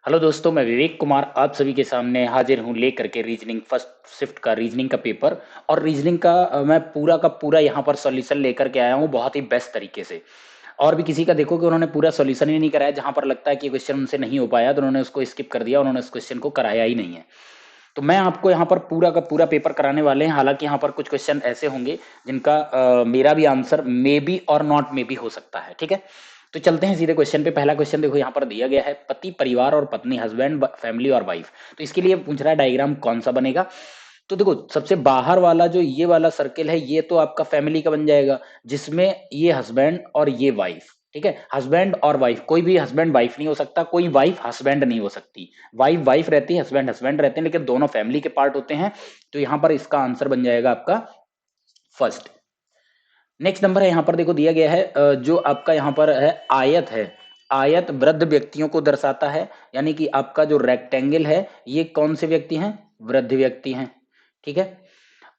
Hello दोस्तों, मैं विवेक कुमार आप सभी के सामने हाजिर हूँ लेकर के रीजनिंग फर्स्ट शिफ्ट का रीजनिंग का पेपर। और रीजनिंग का मैं पूरा का पूरा यहाँ पर सॉल्यूशन लेकर के आया हूँ बहुत ही बेस्ट तरीके से। और भी किसी का देखो कि उन्होंने पूरा सॉल्यूशन ही नहीं कराया, जहाँ पर लगता है कि क्वेश्चन उनसे नहीं हो पाया तो उन्होंने उसको स्किप कर दिया, उन्होंने उस क्वेश्चन को कराया ही नहीं है। तो मैं आपको यहाँ पर पूरा का पूरा पेपर कराने वाले हैं। हालांकि यहाँ पर कुछ क्वेश्चन ऐसे होंगे जिनका मेरा भी आंसर मे बी और नॉट मे बी हो सकता है। ठीक है, तो चलते हैं सीधे क्वेश्चन पे। पहला क्वेश्चन देखो यहाँ पर दिया गया है, पति परिवार और पत्नी, हस्बैंड फैमिली और वाइफ। तो इसके लिए पूछ रहा है डायग्राम कौन सा बनेगा। तो देखो सबसे बाहर वाला जो ये वाला सर्किल है ये तो आपका फैमिली का बन जाएगा, जिसमें ये हस्बैंड और ये वाइफ। ठीक है, हस्बैंड और वाइफ, कोई भी हस्बैंड वाइफ नहीं हो सकता, कोई वाइफ हस्बैंड नहीं हो सकती। वाइफ वाइफ रहती है, हस्बैंड हस्बैंड रहते हैं, लेकिन दोनों फैमिली के पार्ट होते हैं। तो यहां पर इसका आंसर बन जाएगा आपका फर्स्ट। नेक्स्ट नंबर है, यहां पर देखो दिया गया है जो आपका यहां पर है आयत है। आयत वृद्ध व्यक्तियों को दर्शाता है, यानी कि आपका जो रेक्टेंगल है ये कौन से व्यक्ति हैं, वृद्ध व्यक्ति हैं। ठीक है,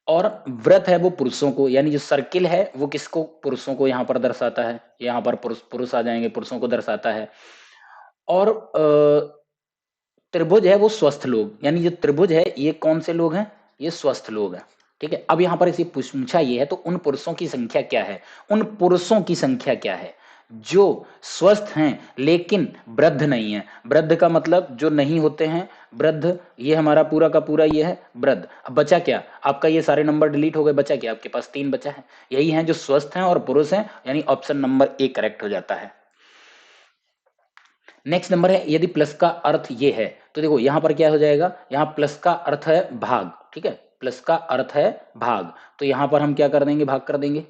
और व्रत है वो पुरुषों को, यानी जो सर्किल है वो किसको, पुरुषों को यहां पर दर्शाता है। यहां पर पुरुष पुरुष आ जाएंगे, पुरुषों को दर्शाता है। और त्रिभुज है वो स्वस्थ लोग, यानी जो त्रिभुज है ये कौन से लोग हैं, ये स्वस्थ लोग हैं। ठीक है, अब यहां पर इसे पूछा ये है तो उन पुरुषों की संख्या क्या है, उन पुरुषों की संख्या क्या है जो स्वस्थ हैं लेकिन वृद्ध नहीं है। वृद्ध का मतलब जो नहीं होते हैं, वृद्ध, ये हमारा पूरा का पूरा ये है वृद्ध। अब बचा क्या आपका, ये सारे नंबर डिलीट हो गए, बचा क्या आपके पास, तीन बचा है। यही है जो स्वस्थ हैं और पुरुष हैं, यानी ऑप्शन नंबर ए करेक्ट हो जाता है। नेक्स्ट नंबर है, यदि प्लस का अर्थ ये है तो देखो यहां पर क्या हो जाएगा, यहां प्लस का अर्थ है भाग। ठीक है, प्लस का अर्थ है भाग, तो यहां पर हम क्या कर देंगे, भाग कर देंगे।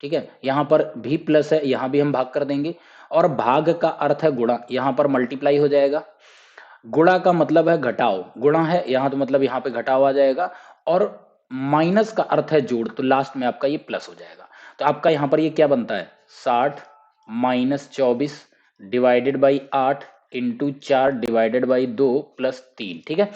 ठीक है, यहां पर भी प्लस है, यहां भी हम भाग कर देंगे। और भाग का अर्थ है गुणा, यहां पर मल्टीप्लाई हो जाएगा। गुणा का मतलब है घटाओ, गुणा है यहां तो मतलब यहां पे घटाओ आ जाएगा। और माइनस का अर्थ है जोड़, तो लास्ट में आपका ये प्लस हो जाएगा। तो आपका यहां पर ये क्या बनता है, 60 - 24 divided by 8 into 4 divided by 2 plus 3। ठीक है,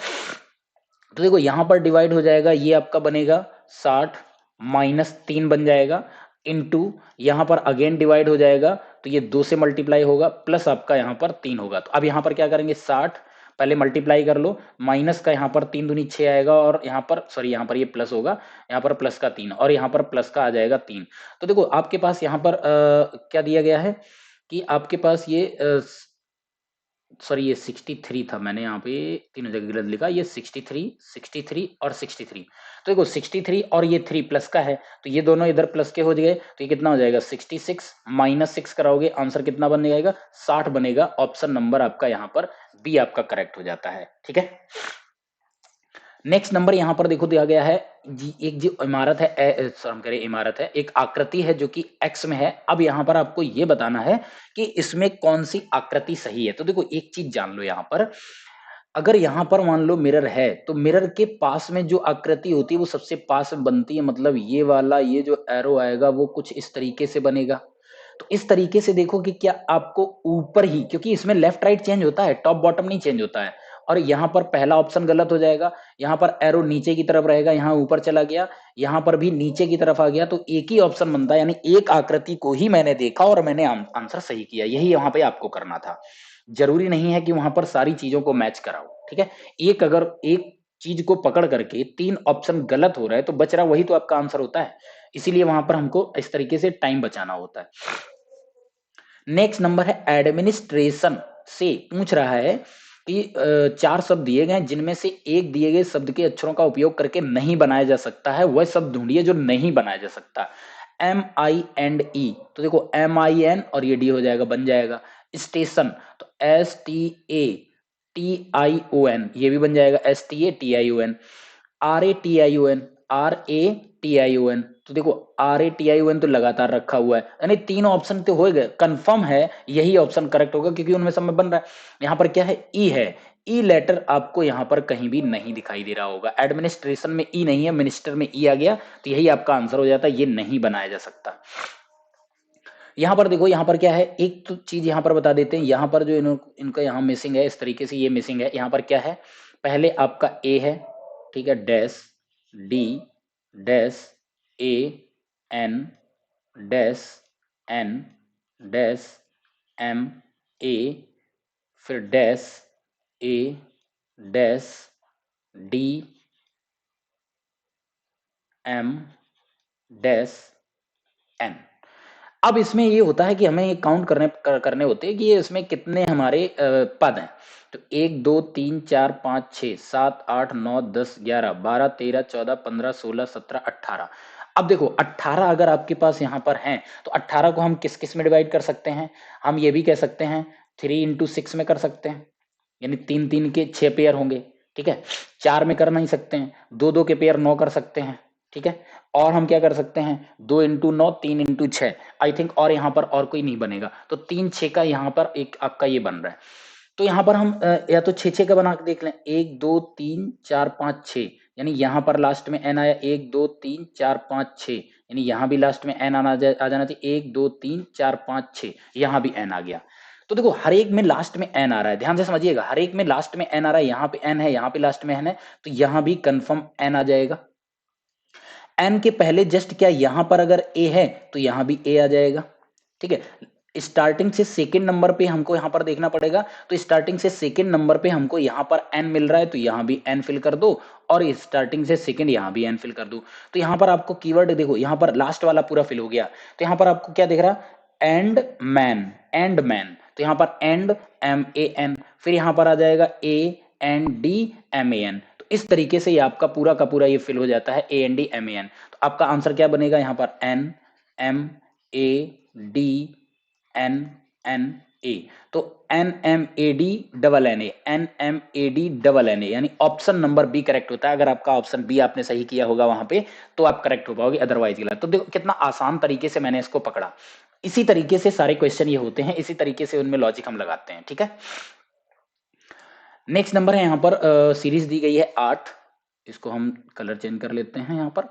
तो देखो यहां पर डिवाइड हो जाएगा, ये आपका बनेगा 60 - 3 बन जाएगा, इंटू यहां पर अगेन डिवाइड हो जाएगा, तो ये 2 से मल्टीप्लाई होगा, प्लस आपका यहां पर 3 होगा। तो अब यहां पर क्या करेंगे, 60 पहले मल्टीप्लाई कर लो, माइनस का यहां पर 3 दूनी 6 आएगा, और यहां पर सॉरी यहां पर ये प्लस होगा, यहां पर प्लस का 3 और यहां पर प्लस का आ जाएगा 3। तो देखो आपके पास यहां पर क्या दिया गया है कि आपके पास ये सॉरी ये 63 था, मैंने यहाँ पे तीनों जगह गलत लिखा, ये 63 63 और 63। तो देखो 63 और ये 3 प्लस का है, तो ये दोनों इधर प्लस के हो गए, तो ये कितना हो जाएगा, 66 माइनस 6 कराओगे आंसर कितना बन जाएगा, 60 बनेगा। ऑप्शन नंबर आपका यहाँ पर बी आपका करेक्ट हो जाता है। ठीक है, नेक्स्ट नंबर यहां पर देखो दिया गया है जी, एक जो इमारत है, हम कह रहे इमारत है, एक आकृति है जो कि एक्स में है। अब यहां पर आपको ये बताना है कि इसमें कौन सी आकृति सही है। तो देखो एक चीज जान लो, यहां पर अगर यहां पर मान लो मिरर है तो मिरर के पास में जो आकृति होती है वो सबसे पास में बनती है, मतलब ये वाला ये जो एरो आएगा वो कुछ इस तरीके से बनेगा। तो इस तरीके से देखो कि क्या आपको ऊपर ही, क्योंकि इसमें लेफ्ट राइट चेंज होता है, टॉप बॉटम नहीं चेंज होता है। और यहां पर पहला ऑप्शन गलत हो जाएगा, यहां पर एरो नीचे की तरफ रहेगा, यहां ऊपर चला गया, यहां पर भी नीचे की तरफ आ गया, तो एक ही ऑप्शन बनता है, यानी एक आकृति को ही मैंने देखा और मैंने आंसर सही किया। यही वहां पे आपको करना था, जरूरी नहीं है कि वहां पर सारी चीजों को मैच कराओ। ठीक है, एक अगर एक चीज को पकड़ करके 3 ऑप्शन गलत हो रहा है तो बच रहा वही तो आपका आंसर होता है, इसीलिए वहां पर हमको इस तरीके से टाइम बचाना होता है। नेक्स्ट नंबर है, एडमिनिस्ट्रेशन से पूछ रहा है कि 4 शब्द दिए गए हैं जिनमें से एक दिए गए शब्द के अक्षरों का उपयोग करके नहीं बनाया जा सकता है, वह शब्द ढूंढिए जो नहीं बनाया जा सकता। MI&E, तो देखो MIN और ये डी हो जाएगा, बन जाएगा। स्टेशन, तो STATION, ये भी बन जाएगा, STATION। RATION, तो देखो RATION तो लगातार रखा हुआ है, यानी 3 ऑप्शन तो हो गए, कंफर्म है यही ऑप्शन करेक्ट होगा क्योंकि उनमें सब में बन रहा है। यहाँ पर क्या है, ई है, ई लेटर आपको यहाँ पर कहीं भी नहीं दिखाई दे रहा होगा। एडमिनिस्ट्रेशन में ई नहीं है, मिनिस्टर में ई आ गया, तो यही आपका आंसर हो जाता है, ये नहीं बनाया जा सकता। यहाँ पर देखो, यहाँ पर क्या है, एक तो चीज यहाँ पर बता देते हैं, यहाँ पर जो इनका यहाँ मिसिंग है, इस तरीके से ये मिसिंग है। यहाँ पर क्या है, पहले आपका ए है, ठीक है, dash D dash A N dash N dash M A, फिर dash A dash D M dash N. अब इसमें ये होता है कि हमें ये काउंट करने होते हैं कि ये इसमें कितने हमारे पद हैं। तो 1 2 3 4 5 6 7 8 9 10 11 12 13 14 15 16 17 18। अब देखो 18 अगर आपके पास यहाँ पर हैं तो 18 को हम किस किस में डिवाइड कर सकते हैं? हम ये भी कह सकते हैं 3 × 6 में कर सकते हैं, यानी 3 3 के 6 पेयर होंगे। ठीक है, 4 में कर नहीं सकते हैं, 2 2 के पेयर 9 कर सकते हैं। ठीक है, और हम क्या कर सकते हैं 2 × 9 3 × 6 आई थिंक, और यहाँ पर और कोई नहीं बनेगा, तो 3 6 का यहाँ पर एक आपका ये बन रहा है। तो यहाँ पर हम या तो 6 6 का बना के देख लें, 1 2 3 4 5 6, यानी यहाँ पर लास्ट में एन आया 1 2 3 4 5 6, यानी यहाँ भी लास्ट में एन आ जाना चाहिए 1 2 3 4 5 6, यहाँ भी एन आ गया। तो देखो हर एक में लास्ट में एन आ रहा है, ध्यान से समझिएगा, हर एक में लास्ट में एन आ रहा है, यहाँ पे एन है, यहाँ पे लास्ट में एन है, तो यहाँ भी कंफर्म एन आ जाएगा। एन के पहले जस्ट क्या यहां पर अगर ए है तो यहां भी ए आ जाएगा। ठीक है, स्टार्टिंग से सेकंड नंबर पे हमको यहां पर देखना पड़ेगा, तो स्टार्टिंग से सेकंड नंबर पे हमको यहां पर एन मिल रहा है, तो यहां भी एन फिल कर दो, और स्टार्टिंग से सेकंड यहां भी एन फिल कर दो। तो यहां पर आपको कीवर्ड देखो, यहां पर लास्ट वाला पूरा फिल हो गया, तो यहां पर आपको क्या दिख रहा, एंड मैन, एंड मैन, तो यहां पर एंड एम ए एन, फिर यहां पर आ जाएगा A N D M A N. इस तरीके से ये आपका पूरा का पूरा ये फिल हो जाता है A N D M A N. तो आपका आंसर क्या बनेगा, यहाँ पर N M A D N N A, तो N M A D double N A, N M A D double N A, यानी ऑप्शन नंबर बी करेक्ट होता है। अगर आपका ऑप्शन बी आपने सही किया होगा वहां पे तो आप करेक्ट हो पाओगे, अदरवाइज गलत। तो देखो कितना आसान तरीके से मैंने इसको पकड़ा। इसी तरीके से सारे क्वेश्चन ये होते हैं, इसी तरीके से उनमें लॉजिक हम लगाते हैं। ठीक है, नेक्स्ट नंबर है यहाँ पर सीरीज दी गई है 8, इसको हम कलर चेंज कर लेते हैं। यहाँ पर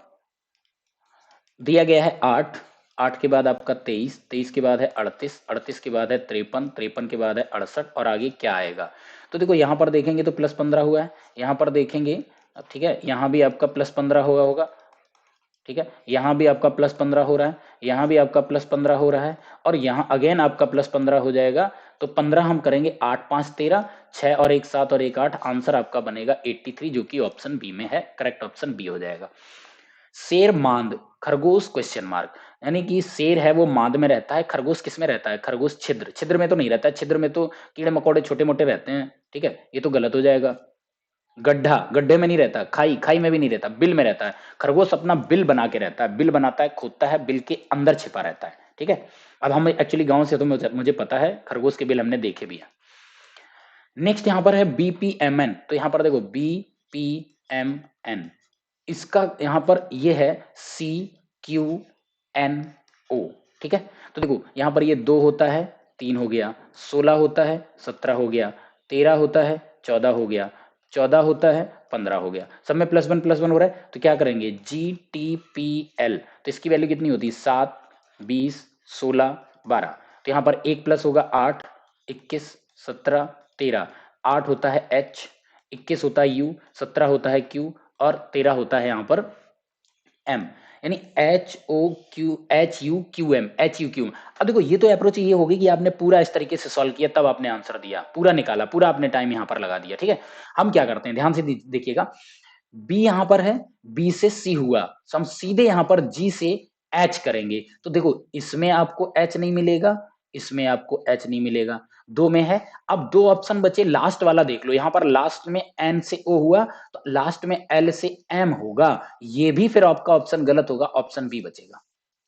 दिया गया है 8, 8 के बाद आपका 23, 23 के बाद है 38, 38 के बाद है 53, 53 के बाद है 68, और आगे क्या आएगा। तो देखो यहाँ पर देखेंगे तो +15 हुआ है, यहाँ पर देखेंगे, ठीक है, यहाँ भी आपका +15 हुआ होगा। ठीक है, यहाँ भी आपका +15 हो रहा है, यहाँ भी आपका +15 हो रहा है, और यहाँ अगेन आपका +15 हो जाएगा। तो 15 हम करेंगे, 8 5 13, 6 और 1 7 और 1 8, आंसर आपका बनेगा 83, जो कि ऑप्शन बी में है, करेक्ट ऑप्शन बी हो जाएगा। शेर मांद खरगोश क्वेश्चन मार्क, यानी कि शेर है वो मांद में रहता है, खरगोश किस में रहता है, खरगोश छिद्र, छिद्र में तो नहीं रहता है, छिद्र में तो कीड़े मकोड़े छोटे मोटे रहते हैं। ठीक है, ये तो गलत हो जाएगा। गड्ढा, गड्ढे में नहीं रहता, खाई, खाई में भी नहीं रहता, बिल में रहता है। खरगोश अपना बिल बना के रहता है, बिल बनाता है, खोदता है, बिल के अंदर छिपा रहता है। ठीक है, अब हम एक्चुअली गांव से, तो मुझे पता है, खरगोश के बिल हमने देखे भी है। नेक्स्ट यहाँ पर है बीपीएमएन, तो यहाँ पर देखो बीपीएमएन, इसका यहाँ पर ये है CQNO। ठीक है, तो देखो यहाँ पर ये 2 होता है, 3 हो गया, 16 होता है, 17 हो गया, 13 होता है, 14 हो गया, 14 होता है, 15 हो गया, सब में +1 हो रहा है। तो क्या करेंगे GTPL, तो इसकी वैल्यू कितनी होती है 7 20 16 12, तो यहाँ पर 1 प्लस होगा 8 21 17 13, 8 होता है H, 21 होता है U, 17 होता है Q, और 13 होता है यहाँ पर M, यानी HUQM। अब देखो ये तो अप्रोच ये होगी कि आपने पूरा इस तरीके से सॉल्व किया, तब आपने आंसर दिया, पूरा निकाला, पूरा आपने टाइम यहाँ पर लगा दिया। ठीक है, हम क्या करते हैं, ध्यान से देखिएगा, B यहाँ पर है, B से C हुआ, तो हम सीधे यहाँ पर G से H करेंगे। तो देखो इसमें आपको H नहीं मिलेगा, इसमें आपको H नहीं मिलेगा, 2 में है। अब 2 ऑप्शन बचे, लास्ट वाला देख लो, यहाँ पर लास्ट में N से O हुआ, तो लास्ट में L से M होगा, ये भी फिर आपका ऑप्शन गलत होगा, ऑप्शन बी बचेगा,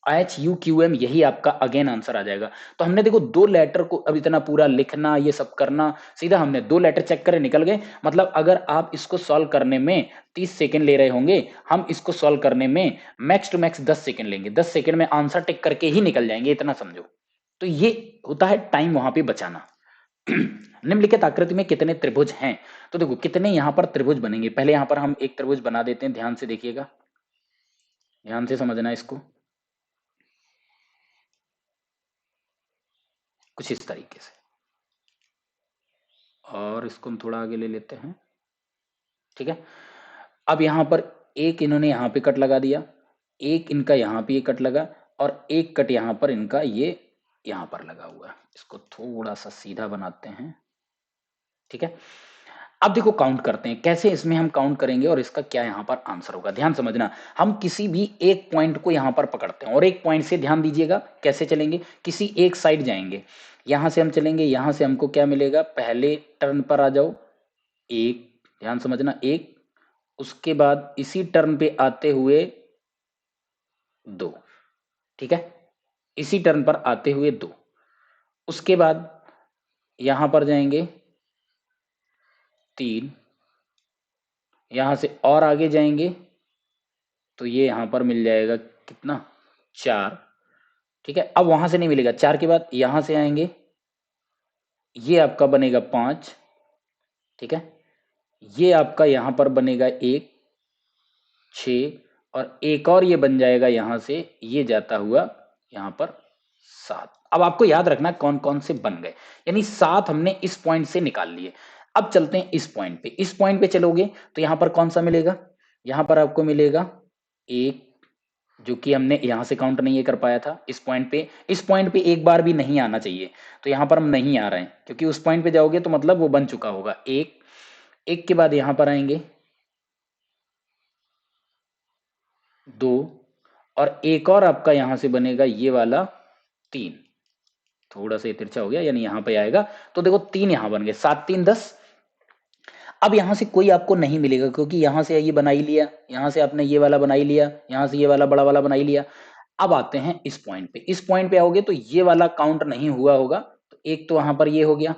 HUQM, यही आपका अगेन आंसर आ जाएगा। तो हमने देखो 2 लेटर को अब इतना पूरा लिखना, ये सब करना, सीधा हमने 2 लेटर चेक करे निकल गए। मतलब अगर आप इसको सॉल्व करने में 30 सेकंड ले रहे होंगे, हम इसको सॉल्व करने में मैक्स टू मैक्स 10 सेकंड लेंगे, 10 सेकंड में आंसर टिक करके ही निकल जाएंगे, इतना समझो। तो ये होता है टाइम वहां पे बचाना। निम्नलिखित आकृति में कितने त्रिभुज हैं, तो देखो कितने यहाँ पर त्रिभुज बनेंगे। पहले यहाँ पर हम एक त्रिभुज बना देते हैं, ध्यान से देखिएगा, ध्यान से समझना इसको, कुछ इस तरीके से, और इसको हम थोड़ा आगे ले लेते हैं। ठीक है, अब यहाँ पर एक इन्होंने यहाँ पे कट लगा दिया, एक इनका यहाँ पे ये कट लगा, और एक कट यहाँ पर इनका ये यहाँ पर लगा हुआ है। इसको थोड़ा सा सीधा बनाते हैं। ठीक है, अब देखो काउंट करते हैं कैसे, इसमें हम काउंट करेंगे और इसका क्या यहाँ पर आंसर होगा। ध्यान समझना, हम किसी भी एक पॉइंट को यहाँ पर पकड़ते हैं और एक पॉइंट से, ध्यान दीजिएगा कैसे चलेंगे, किसी एक साइड जाएंगे, यहां से हम चलेंगे, यहां से हमको क्या मिलेगा, पहले टर्न पर आ जाओ एक, ध्यान समझना एक, उसके बाद इसी टर्न पे आते हुए दो, ठीक है, इसी टर्न पर आते हुए दो, उसके बाद यहां पर जाएंगे तीन, यहां से और आगे जाएंगे तो ये यहां पर मिल जाएगा कितना, चार, ठीक है। अब वहां से नहीं मिलेगा, चार के बाद यहां से आएंगे, ये आपका बनेगा पांच, ठीक है, ये आपका यहां पर बनेगा एक, छ, और एक और ये बन जाएगा यहां से, ये जाता हुआ यहां पर सात। अब आपको याद रखना कौन कौन से बन गए, यानी सात हमने इस पॉइंट से निकाल लिए। अब चलते हैं इस पॉइंट पे, इस पॉइंट पे चलोगे तो यहां पर कौन सा मिलेगा, यहां पर आपको मिलेगा एक, जो कि हमने यहां से काउंट नहीं कर पाया था इस पॉइंट पे, इस पॉइंट पे एक बार भी नहीं आना चाहिए, तो यहां पर हम नहीं आ रहे हैं क्योंकि उस पॉइंट पे जाओगे तो मतलब वो बन चुका होगा एक, एक के बाद यहां पर आएंगे दो, और एक और आपका यहां से बनेगा ये वाला तीन, थोड़ा सा ये तिरछा हो गया, यानी यहां पे आएगा, तो देखो तीन यहां बन गए, सात तीन 10। अब यहां से कोई आपको नहीं मिलेगा क्योंकि यहां से ये बना ही लिया, यहां से आपने ये वाला बना ही लिया, यहां से ये वाला बड़ा वाला बना ही लिया। अब आते हैं इस पॉइंट पे, इस पॉइंट पे आओगे तो ये वाला काउंट नहीं हुआ होगा, तो एक तो वहां पर ये हो गया,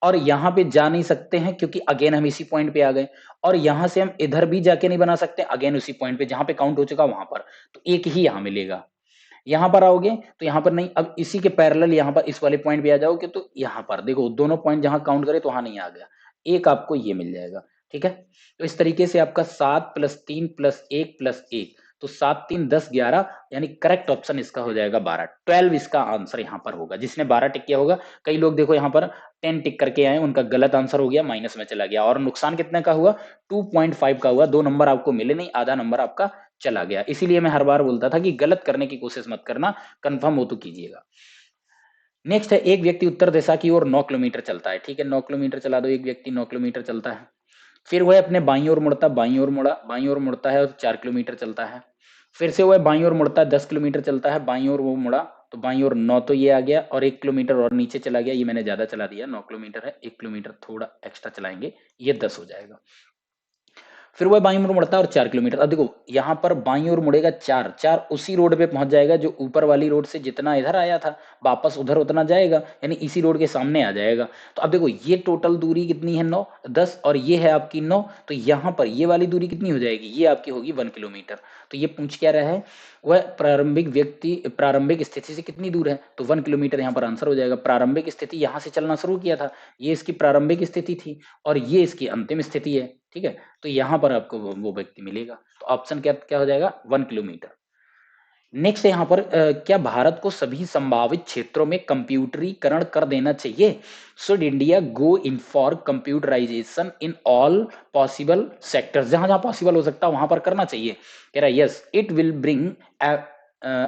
और यहां पे जा नहीं सकते हैं क्योंकि अगेन हम इसी पॉइंट पे आ गए, और यहां से हम इधर भी जाके नहीं बना सकते, अगेन उसी पॉइंट पे जहां पे काउंट हो चुका वहां पर, तो एक ही यहां मिलेगा। यहां पर आओगे तो यहां पर नहीं, अब इसी के पैरेलल यहां पर इस वाले पॉइंट पे आ जाओगे तो यहां पर देखो दोनों पॉइंट जहां काउंट करे तो वहां नहीं आ गया, एक आपको ये मिल जाएगा, ठीक है। तो इस तरीके से आपका 7 + 3 + 1 + 1, तो 7 3 10 11, यानी करेक्ट ऑप्शन इसका हो जाएगा 12, 12 इसका आंसर यहाँ पर होगा, जिसने 12 टिक किया होगा। कई लोग देखो यहाँ पर 10 टिक करके आए, उनका गलत आंसर हो गया, माइनस में चला गया, और नुकसान कितने का हुआ, 2.5 का हुआ, 2 नंबर आपको मिले नहीं, आधा नंबर आपका चला गया। इसीलिए मैं हर बार बोलता था कि गलत करने की कोशिश मत करना, कंफर्म हो तो कीजिएगा। नेक्स्ट है, एक व्यक्ति उत्तर दिशा की ओर 9 किलोमीटर चलता है, ठीक है, 9 किलोमीटर चला दो, एक व्यक्ति 9 किलोमीटर चलता है, फिर वह अपने बाईं ओर मुड़ता, बाईं ओर मुड़ा, बाईं ओर मुड़ता है और 4 किलोमीटर चलता है, फिर से वह बाईं ओर मुड़ता है, 10 किलोमीटर चलता है, बाईं ओर वो मुड़ा, तो बाईं ओर 9 तो ये आ गया, और 1 किलोमीटर और नीचे चला गया, ये मैंने ज्यादा चला दिया, 9 किलोमीटर है, 1 किलोमीटर थोड़ा एक्स्ट्रा चलाएंगे, ये 10 हो जाएगा। फिर वह बाईं ओर मुड़ता है और 4 किलोमीटर, अब देखो यहाँ पर बाईं ओर मुड़ेगा, चार चार उसी रोड पे पहुंच जाएगा जो ऊपर वाली रोड से जितना इधर आया था वापस उधर उतना जाएगा, यानी इसी रोड के सामने आ जाएगा। तो अब देखो ये टोटल दूरी कितनी है, 9 10, और ये है आपकी 9, तो यहाँ पर ये वाली दूरी कितनी हो जाएगी, ये आपकी होगी 1 किलोमीटर। तो ये पूछ क्या रहा है, वह प्रारंभिक स्थिति से कितनी दूर है, तो 1 किलोमीटर यहाँ पर आंसर हो जाएगा। प्रारंभिक स्थिति यहाँ से चलना शुरू किया था, ये इसकी प्रारंभिक स्थिति थी, और ये इसकी अंतिम स्थिति है, ठीक है। तो यहां पर आपको वो व्यक्ति मिलेगा, तो ऑप्शन क्या क्या हो जाएगा, 1 किलोमीटर। नेक्स्ट यहाँ पर क्या भारत को सभी संभावित क्षेत्रों में कंप्यूटरीकरण कर देना चाहिए, should India go in for computerization in all possible sectors, जहां जहां पॉसिबल हो सकता है वहां पर करना चाहिए। कह रहा है yes it will bring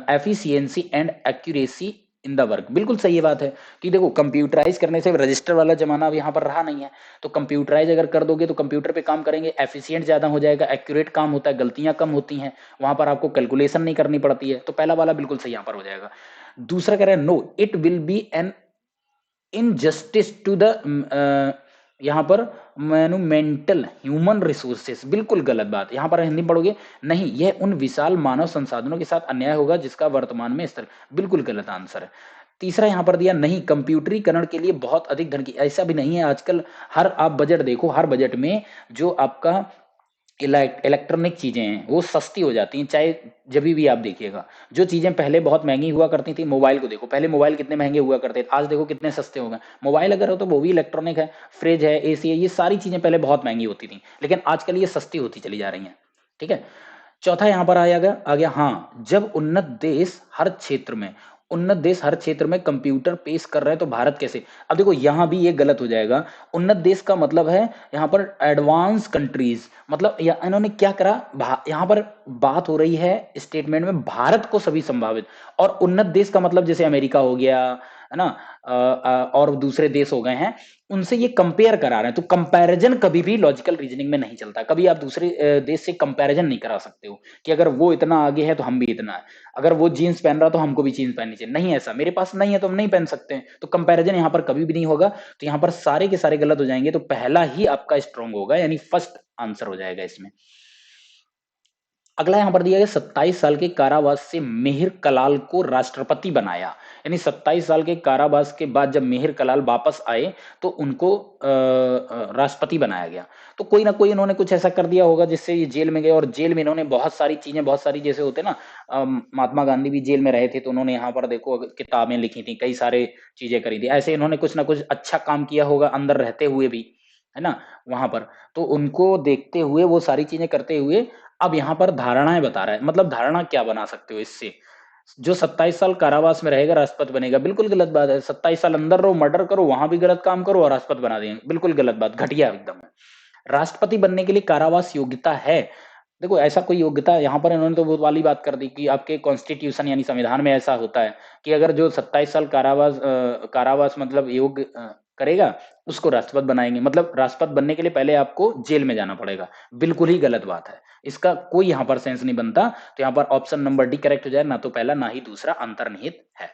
efficiency and accuracy in the work, बिल्कुल सही बात है कि देखो कंप्यूटराइज करने से रजिस्टर वाला जमाना अब यहाँ पर रहा नहीं है, तो कंप्यूटराइज अगर कर दोगे तो कंप्यूटर पे काम करेंगे, एफिशिएंट ज्यादा हो जाएगा, एक्यूरेट काम होता है, गलतियां कम होती हैं, वहां पर आपको कैलकुलेशन नहीं करनी पड़ती है, तो पहला वाला बिल्कुल सही यहाँ पर हो जाएगा। दूसरा कह रहे हैं no it will be an injustice to the यहाँ पर मैनुमेंटल ह्यूमन रिसोर्सेस, बिल्कुल गलत बात, यहाँ पर हिंदी पढ़ोगे नहीं, यह उन विशाल मानव संसाधनों के साथ अन्याय होगा जिसका वर्तमान में स्तर, बिल्कुल गलत आंसर है। तीसरा यहाँ पर दिया नहीं कंप्यूटरीकरण के लिए बहुत अधिक धन की, ऐसा भी नहीं है, आजकल हर आप बजट देखो, हर बजट में जो आपका इलेक्ट्रॉनिक चीजें हैं वो सस्ती हो जाती हैं, चाहे जब भी आप देखिएगा, जो चीजें पहले बहुत महंगी हुआ करती थी, मोबाइल को देखो, पहले मोबाइल कितने महंगे हुआ करते थे, आज देखो कितने सस्ते हो गए। मोबाइल अगर हो तो वो भी इलेक्ट्रॉनिक है, फ्रिज है, एसी है, ये सारी चीजें पहले बहुत महंगी होती थी, लेकिन आजकल ये सस्ती होती चली जा रही हैं, ठीक है। चौथा यहां पर आ गया हाँ, जब उन्नत देश हर क्षेत्र में कंप्यूटर पेश कर रहे हैं तो भारत कैसे, अब देखो यहां भी ये गलत हो जाएगा, उन्नत देश का मतलब है यहां पर एडवांस कंट्रीज, मतलब इन्होंने क्या करा, यहां पर बात हो रही है स्टेटमेंट में भारत को सभी संभावित, और उन्नत देश का मतलब जैसे अमेरिका हो गया, है ना, और दूसरे देश हो गए हैं, उनसे ये कंपेयर करा रहे हैं। तो कंपैरिजन कभी भी लॉजिकल रीजनिंग में नहीं चलता। कभी आप दूसरे देश से कंपैरिजन नहीं करा सकते हो कि अगर वो इतना आगे है तो हम भी इतना है, अगर वो जीन्स पहन रहा तो हमको भी जीन्स पहननी चाहिए। नहीं, ऐसा मेरे पास नहीं है तो हम नहीं पहन सकते हैं। तो कंपैरिजन यहाँ पर कभी भी नहीं होगा। तो यहाँ पर सारे के सारे गलत हो जाएंगे। तो पहला ही आपका स्ट्रॉन्ग होगा, यानी फर्स्ट आंसर हो जाएगा इसमें। अगला यहां पर दिया गया 27 साल के कारावास से मेहिर कलाल को राष्ट्रपति बनाया। यानी 27 साल के कारावास के बाद जब मेहिर कलाल वापस आए तो उनको राष्ट्रपति बनाया गया। तो कोई ना कोई इन्होंने कुछ ऐसा कर दिया होगा जिससे ये जेल में गए, और जेल में इन्होंने बहुत सारी चीजें, बहुत सारी जैसे होते ना, महात्मा गांधी भी जेल में रहे थे तो उन्होंने यहाँ पर देखो किताबें लिखी थी, कई सारे चीजें करी थी। ऐसे इन्होंने कुछ ना कुछ अच्छा काम किया होगा अंदर रहते हुए भी, है ना, वहां पर। तो उनको देखते हुए, वो सारी चीजें करते हुए अब यहाँ पर धारणाएं बता रहा है। मतलब धारणा क्या बना सकते हो इससे, जो 27 साल कारावास में रहेगा राष्ट्रपति बनेगा, बिल्कुल गलत बात है। 27 साल अंदर रहो, मर्डर करो, वहां भी गलत काम करो और राष्ट्रपति बना देंगे, बिल्कुल गलत बात, घटिया एकदम। राष्ट्रपति बनने के लिए कारावास योग्यता है। देखो ऐसा कोई योग्यता यहाँ पर इन्होंने तो वो वाली बात कर दी कि आपके कॉन्स्टिट्यूशन यानी संविधान में ऐसा होता है कि अगर जो 27 साल कारावास मतलब योग्य करेगा, उसको राष्ट्रपति बनाएंगे। मतलब राष्ट्रपति बनने के लिए पहले आपको जेल में जाना पड़ेगा। बिल्कुल ही गलत बात है, इसका कोई यहाँ पर सेंस नहीं बनता। तो यहाँ पर ऑप्शन नंबर डी करेक्ट हो जाए, ना तो पहला ना ही दूसरा अंतर्निहित है।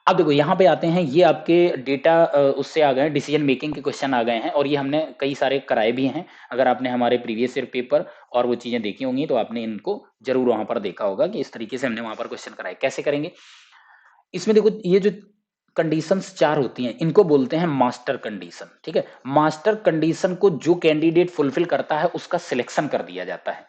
अब देखो यहाँ पे आते हैं, ये आपके डेटा उससे आ गए, डिसीजन मेकिंग के क्वेश्चन आ गए हैं, और ये हमने कई सारे कराए भी हैं। अगर आपने हमारे प्रीवियस ईयर पेपर और वो चीजें देखी होंगी तो आपने इनको जरूर वहां पर देखा होगा कि इस तरीके से हमने वहां पर क्वेश्चन कराए। कैसे करेंगे, इसमें देखो ये जो कंडीशंस चार होती हैं इनको बोलते हैं मास्टर कंडीशन। ठीक है, मास्टर कंडीशन को जो कैंडिडेट फुलफिल करता है उसका सिलेक्शन कर दिया जाता है,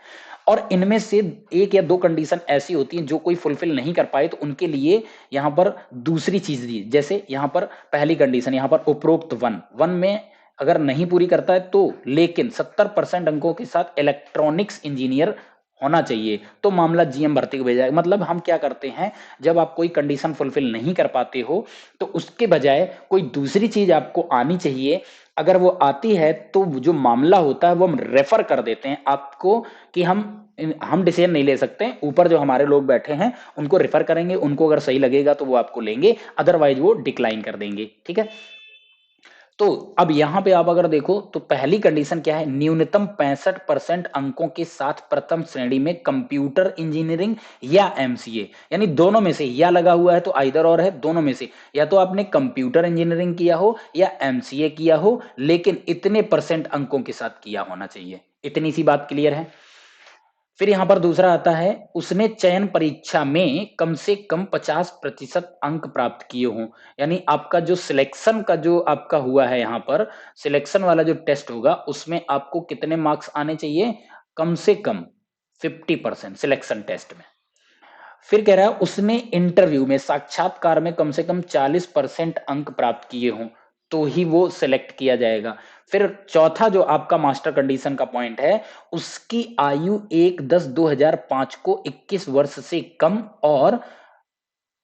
और इनमें से एक या दो कंडीशन ऐसी होती हैं जो कोई फुलफिल नहीं कर पाए तो उनके लिए यहां पर दूसरी चीज दी। जैसे यहां पर पहली कंडीशन, यहां पर उपरोक्त वन में अगर नहीं पूरी करता है तो लेकिन 70% अंकों के साथ इलेक्ट्रॉनिक्स इंजीनियर होना चाहिए, तो मामला जीएम भर्ती को भेजा जाएगा। मतलब हम क्या करते हैं, जब आप कोई कंडीशन फुलफिल नहीं कर पाते हो तो उसके बजाय कोई दूसरी चीज आपको आनी चाहिए। अगर वो आती है तो जो मामला होता है वो हम रेफर कर देते हैं आपको कि हम डिसीजन नहीं ले सकते, ऊपर जो हमारे लोग बैठे हैं उनको रेफर करेंगे, उनको अगर सही लगेगा तो वो आपको लेंगे, अदरवाइज वो डिक्लाइन कर देंगे। ठीक है, तो अब यहां पे आप अगर देखो तो पहली कंडीशन क्या है, न्यूनतम 65% अंकों के साथ प्रथम श्रेणी में कंप्यूटर इंजीनियरिंग या एमसीए, यानी दोनों में से या लगा हुआ है तो आइदर और है, दोनों में से या तो आपने कंप्यूटर इंजीनियरिंग किया हो या एमसीए किया हो, लेकिन इतने परसेंट अंकों के साथ किया होना चाहिए। इतनी सी बात क्लियर है। फिर यहां पर दूसरा आता है, उसने चयन परीक्षा में कम से कम 50% अंक प्राप्त किए हों। यानी आपका जो सिलेक्शन का जो आपका हुआ है, यहां पर सिलेक्शन वाला जो टेस्ट होगा उसमें आपको कितने मार्क्स आने चाहिए, कम से कम 50% सिलेक्शन टेस्ट में। फिर कह रहा है उसने इंटरव्यू में, साक्षात्कार में कम से कम 40% अंक प्राप्त किए हों तो ही वो सिलेक्ट किया जाएगा। फिर चौथा जो आपका मास्टर कंडीशन का पॉइंट है, उसकी आयु 1/10/2005 को 21 वर्ष से कम और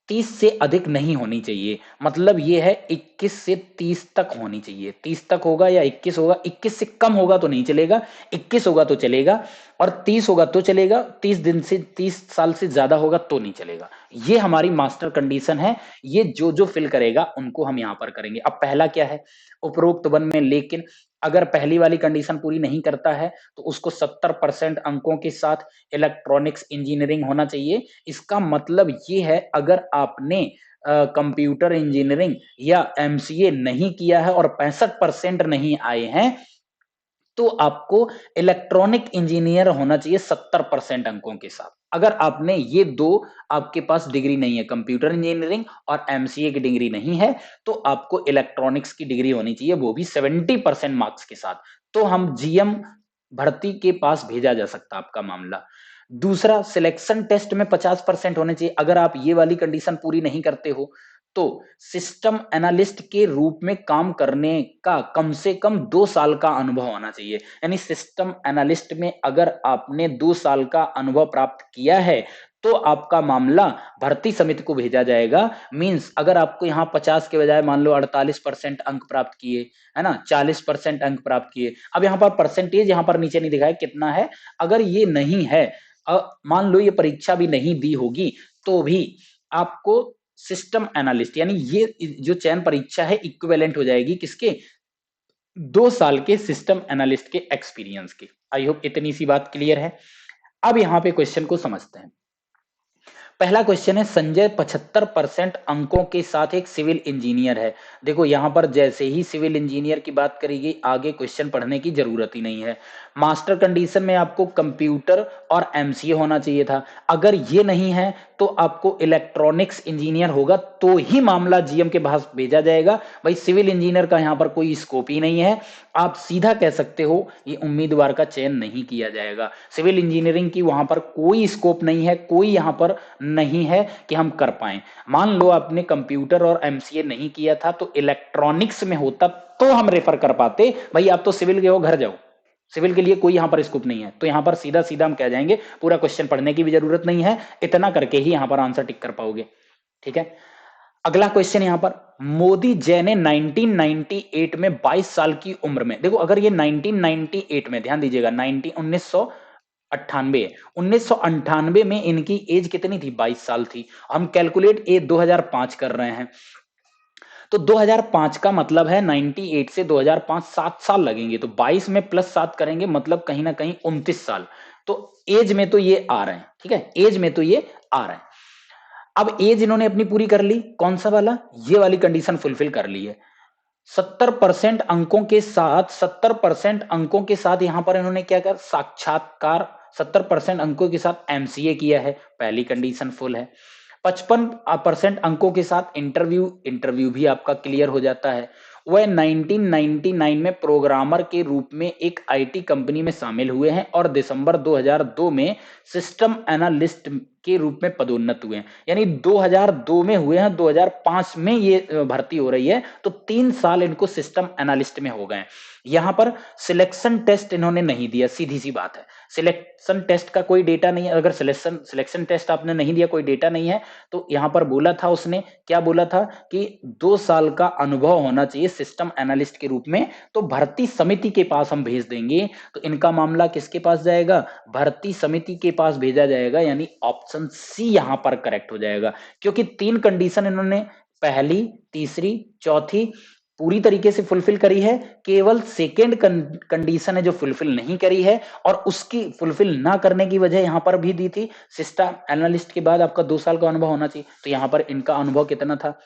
30 से अधिक नहीं होनी चाहिए। मतलब ये है 21 से 30 तक होनी चाहिए। 30 तक होगा या 21 होगा, 21 से कम होगा तो नहीं चलेगा, 21 होगा तो चलेगा, और 30 होगा तो चलेगा, 30 साल से ज्यादा होगा तो नहीं चलेगा। ये हमारी मास्टर कंडीशन है। ये जो जो फिल करेगा उनको हम यहां पर करेंगे। अब पहला क्या है, उपरोक्त वन में लेकिन अगर पहली वाली कंडीशन पूरी नहीं करता है तो उसको 70% अंकों के साथ इलेक्ट्रॉनिक्स इंजीनियरिंग होना चाहिए। इसका मतलब ये है, अगर आपने कंप्यूटर इंजीनियरिंग या एमसीए नहीं किया है और 65% नहीं आए हैं तो आपको इलेक्ट्रॉनिक इंजीनियर होना चाहिए 70% अंकों के साथ। अगर आपने ये दो, आपके पास डिग्री नहीं है, कंप्यूटर इंजीनियरिंग और एमसीए की डिग्री नहीं है, तो आपको इलेक्ट्रॉनिक्स की डिग्री होनी चाहिए, वो भी 70% मार्क्स के साथ। तो हम जीएम भर्ती के पास भेजा जा सकता आपका मामला। दूसरा, सिलेक्शन टेस्ट में 50% होने चाहिए। अगर आप ये वाली कंडीशन पूरी नहीं करते हो तो सिस्टम एनालिस्ट के रूप में काम करने का कम से कम 2 साल का अनुभव होना चाहिए। यानी सिस्टम एनालिस्ट में अगर आपने 2 साल का अनुभव प्राप्त किया है तो आपका मामला भर्ती समिति को भेजा जाएगा। मींस अगर आपको यहाँ 50 के बजाय मान लो 48% अंक प्राप्त किए, है ना, 40% अंक प्राप्त किए। अब यहाँ पर परसेंटेज यहाँ पर नीचे नहीं दिखाया कितना है। अगर ये नहीं है, मान लो ये परीक्षा भी नहीं दी होगी तो भी आपको सिस्टम एनालिस्ट, यानी ये जो चयन परीक्षा है इक्विवेलेंट हो जाएगी किसके, 2 साल के सिस्टम एनालिस्ट के एक्सपीरियंस की। आई होप इतनी सी बात क्लियर है। अब यहां पे क्वेश्चन को समझते हैं। पहला क्वेश्चन है, संजय 75% अंकों के साथ एक सिविल इंजीनियर है। देखो यहां पर जैसे ही सिविल इंजीनियर की बात करी गई, आगे क्वेश्चन पढ़ने की जरूरत ही नहीं है। मास्टर कंडीशन में आपको कंप्यूटर और एमसीए होना चाहिए था। अगर ये नहीं है तो आपको इलेक्ट्रॉनिक्स इंजीनियर होगा, तो ही मामला जीएम के पास भेजा जाएगा। भाई सिविल इंजीनियर का यहां पर कोई स्कोप ही नहीं है। आप सीधा कह सकते हो ये उम्मीदवार का चयन नहीं किया जाएगा। सिविल इंजीनियरिंग की वहां पर कोई स्कोप नहीं है, कोई यहां पर नहीं है कि हम कर पाए। मान लो आपने कंप्यूटर और एमसीए नहीं किया था तो इलेक्ट्रॉनिक्स में होता तो हम रेफर कर पाते, भाई आप तो सिविल के हो, घर जाओ, सिविल के लिए कोई यहां पर स्कोप नहीं है। तो यहां पर सीधा सीधा हम कह जाएंगे, पूरा क्वेश्चन पढ़ने की भी जरूरत नहीं है, इतना करके ही यहां पर आंसर टिक कर पाओगे। ठीक है, अगला क्वेश्चन यहां पर, मोदी जय ने 1998 में 22 साल की उम्र में, देखो अगर ये 1998 में, ध्यान दीजिएगा 1998 1998 में इनकी एज कितनी थी, 22 साल थी। हम कैलकुलेट ए 2005 कर रहे हैं, तो 2005 का मतलब है 98 से 2005 7 साल लगेंगे, तो 22 में प्लस 7 करेंगे मतलब कहीं ना कहीं 29 साल। तो एज में तो ये आ रहे हैं, ठीक है, एज में तो ये आ रहे हैं। अब एज इन्होंने अपनी पूरी कर ली, कौन सा वाला, ये वाली कंडीशन फुलफिल कर ली है। 70% अंकों के साथ, 70% अंकों के साथ यहां पर इन्होंने क्या कर, साक्षात्कार, 70% अंकों के साथ एमसीए किया है, पहली कंडीशन फुल है। 55% अंकों के साथ इंटरव्यू, इंटरव्यू भी आपका क्लियर हो जाता है। वह 1999 में प्रोग्रामर के रूप में एक आईटी कंपनी में शामिल हुए हैं और दिसंबर 2002 में सिस्टम एनालिस्ट के रूप में पदोन्नत हुए हैं। यानी 2002 में हुए हैं, 2005 में ये भर्ती हो रही है, तो 3 साल इनको सिस्टम एनालिस्ट में हो गए। यहां पर सिलेक्शन टेस्ट इन्होंने नहीं दिया, सीधी सी बात है, सिलेक्शन टेस्ट का कोई डेटा नहीं है। अगर सिलेक्शन टेस्ट आपने नहीं दिया, कोई डेटा नहीं है, तो यहां पर बोला था उसने, क्या बोला था कि 2 साल का अनुभव होना चाहिए सिस्टम एनालिस्ट के रूप में, तो भर्ती समिति के पास हम भेज देंगे। तो इनका मामला किसके पास जाएगा, भर्ती समिति के पास भेजा जाएगा, यानी ऑप्शन सी यहां पर करेक्ट हो जाएगा। क्योंकि 3 कंडीशन इन्होंने पहली, तीसरी, चौथी पूरी तरीके से फुलफिल करी है, केवल सेकेंड कंडीशन है जो फुलफिल नहीं करी है, और उसकी फुलफिल ना करने की वजह यहां पर भी दी थी, सिस्टम एनालिस्ट के बाद आपका 2 साल का अनुभव होना चाहिए। तो यहां पर इनका अनुभव कितना था,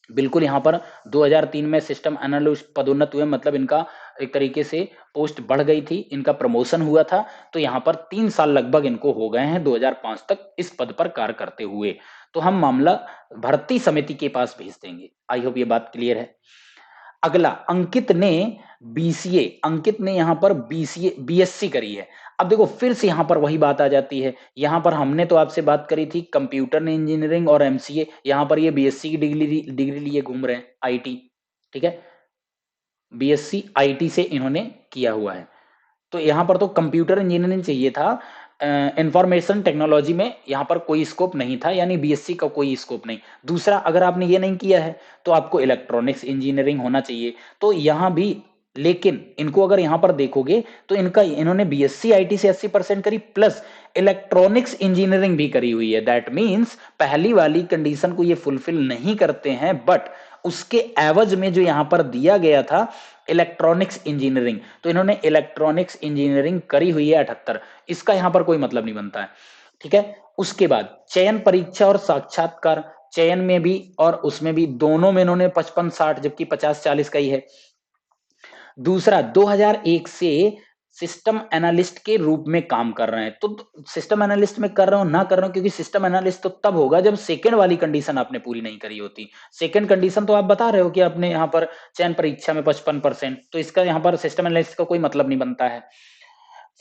बिल्कुल यहां पर 2003 में सिस्टम एनालिस्ट पदोन्नत हुए, मतलब इनका एक तरीके से पोस्ट बढ़ गई थी, इनका प्रमोशन हुआ था। तो यहां पर 3 साल लगभग इनको हो गए हैं 2005 तक इस पद पर कार्य करते हुए। तो हम मामला भर्ती समिति के पास भेज देंगे। आई होप ये बात क्लियर है। अगला, अंकित ने बीसीए, अंकित ने यहां पर बीसीए बीएससी करी है। अब देखो फिर से यहां पर वही बात आ जाती है, यहां पर हमने तो आपसे बात करी थी कंप्यूटर इंजीनियरिंग और एमसीए, यहां पर ये बीएससी की डिग्री लिए घूम रहे हैं, आईटी, ठीक है, बीएससी आईटी से इन्होंने किया हुआ है। तो यहां पर तो कंप्यूटर इंजीनियरिंग चाहिए था, इंफॉर्मेशन टेक्नोलॉजी में यहां पर कोई स्कोप नहीं था, यानी बीएससी का कोई स्कोप नहीं। दूसरा, अगर आपने ये नहीं किया है तो आपको इलेक्ट्रॉनिक्स इंजीनियरिंग होना चाहिए, तो यहां भी, लेकिन इनको अगर यहां पर देखोगे तो इनका, इन्होंने बीएससी आईटी से 80% करी प्लस इलेक्ट्रॉनिक्स इंजीनियरिंग भी करी हुई है। दैट मींस पहली वाली कंडीशन को ये फुलफिल नहीं करते हैं, बट उसके एवज में जो यहां पर दिया गया था इलेक्ट्रॉनिक्स इंजीनियरिंग, तो इन्होंने इलेक्ट्रॉनिक्स इंजीनियरिंग करी हुई है 78, इसका यहां पर कोई मतलब नहीं बनता है। ठीक है, उसके बाद चयन परीक्षा और साक्षात्कार, चयन में भी और उसमें भी, दोनों में इन्होंने 55-60 जबकि 50-40 का ही है। दूसरा, 2001 से सिस्टम एनालिस्ट के रूप में काम कर रहे हैं, तो सिस्टम एनालिस्ट में कर रहे हो ना कर रहे हो, क्योंकि सिस्टम एनालिस्ट तो तब होगा जब सेकंड वाली कंडीशन आपने पूरी नहीं करी होती। सेकंड कंडीशन तो आप बता रहे हो कि आपने यहाँ पर चयन परीक्षा में 55%, तो इसका यहाँ पर सिस्टम एनालिस्ट का कोई मतलब नहीं बनता है।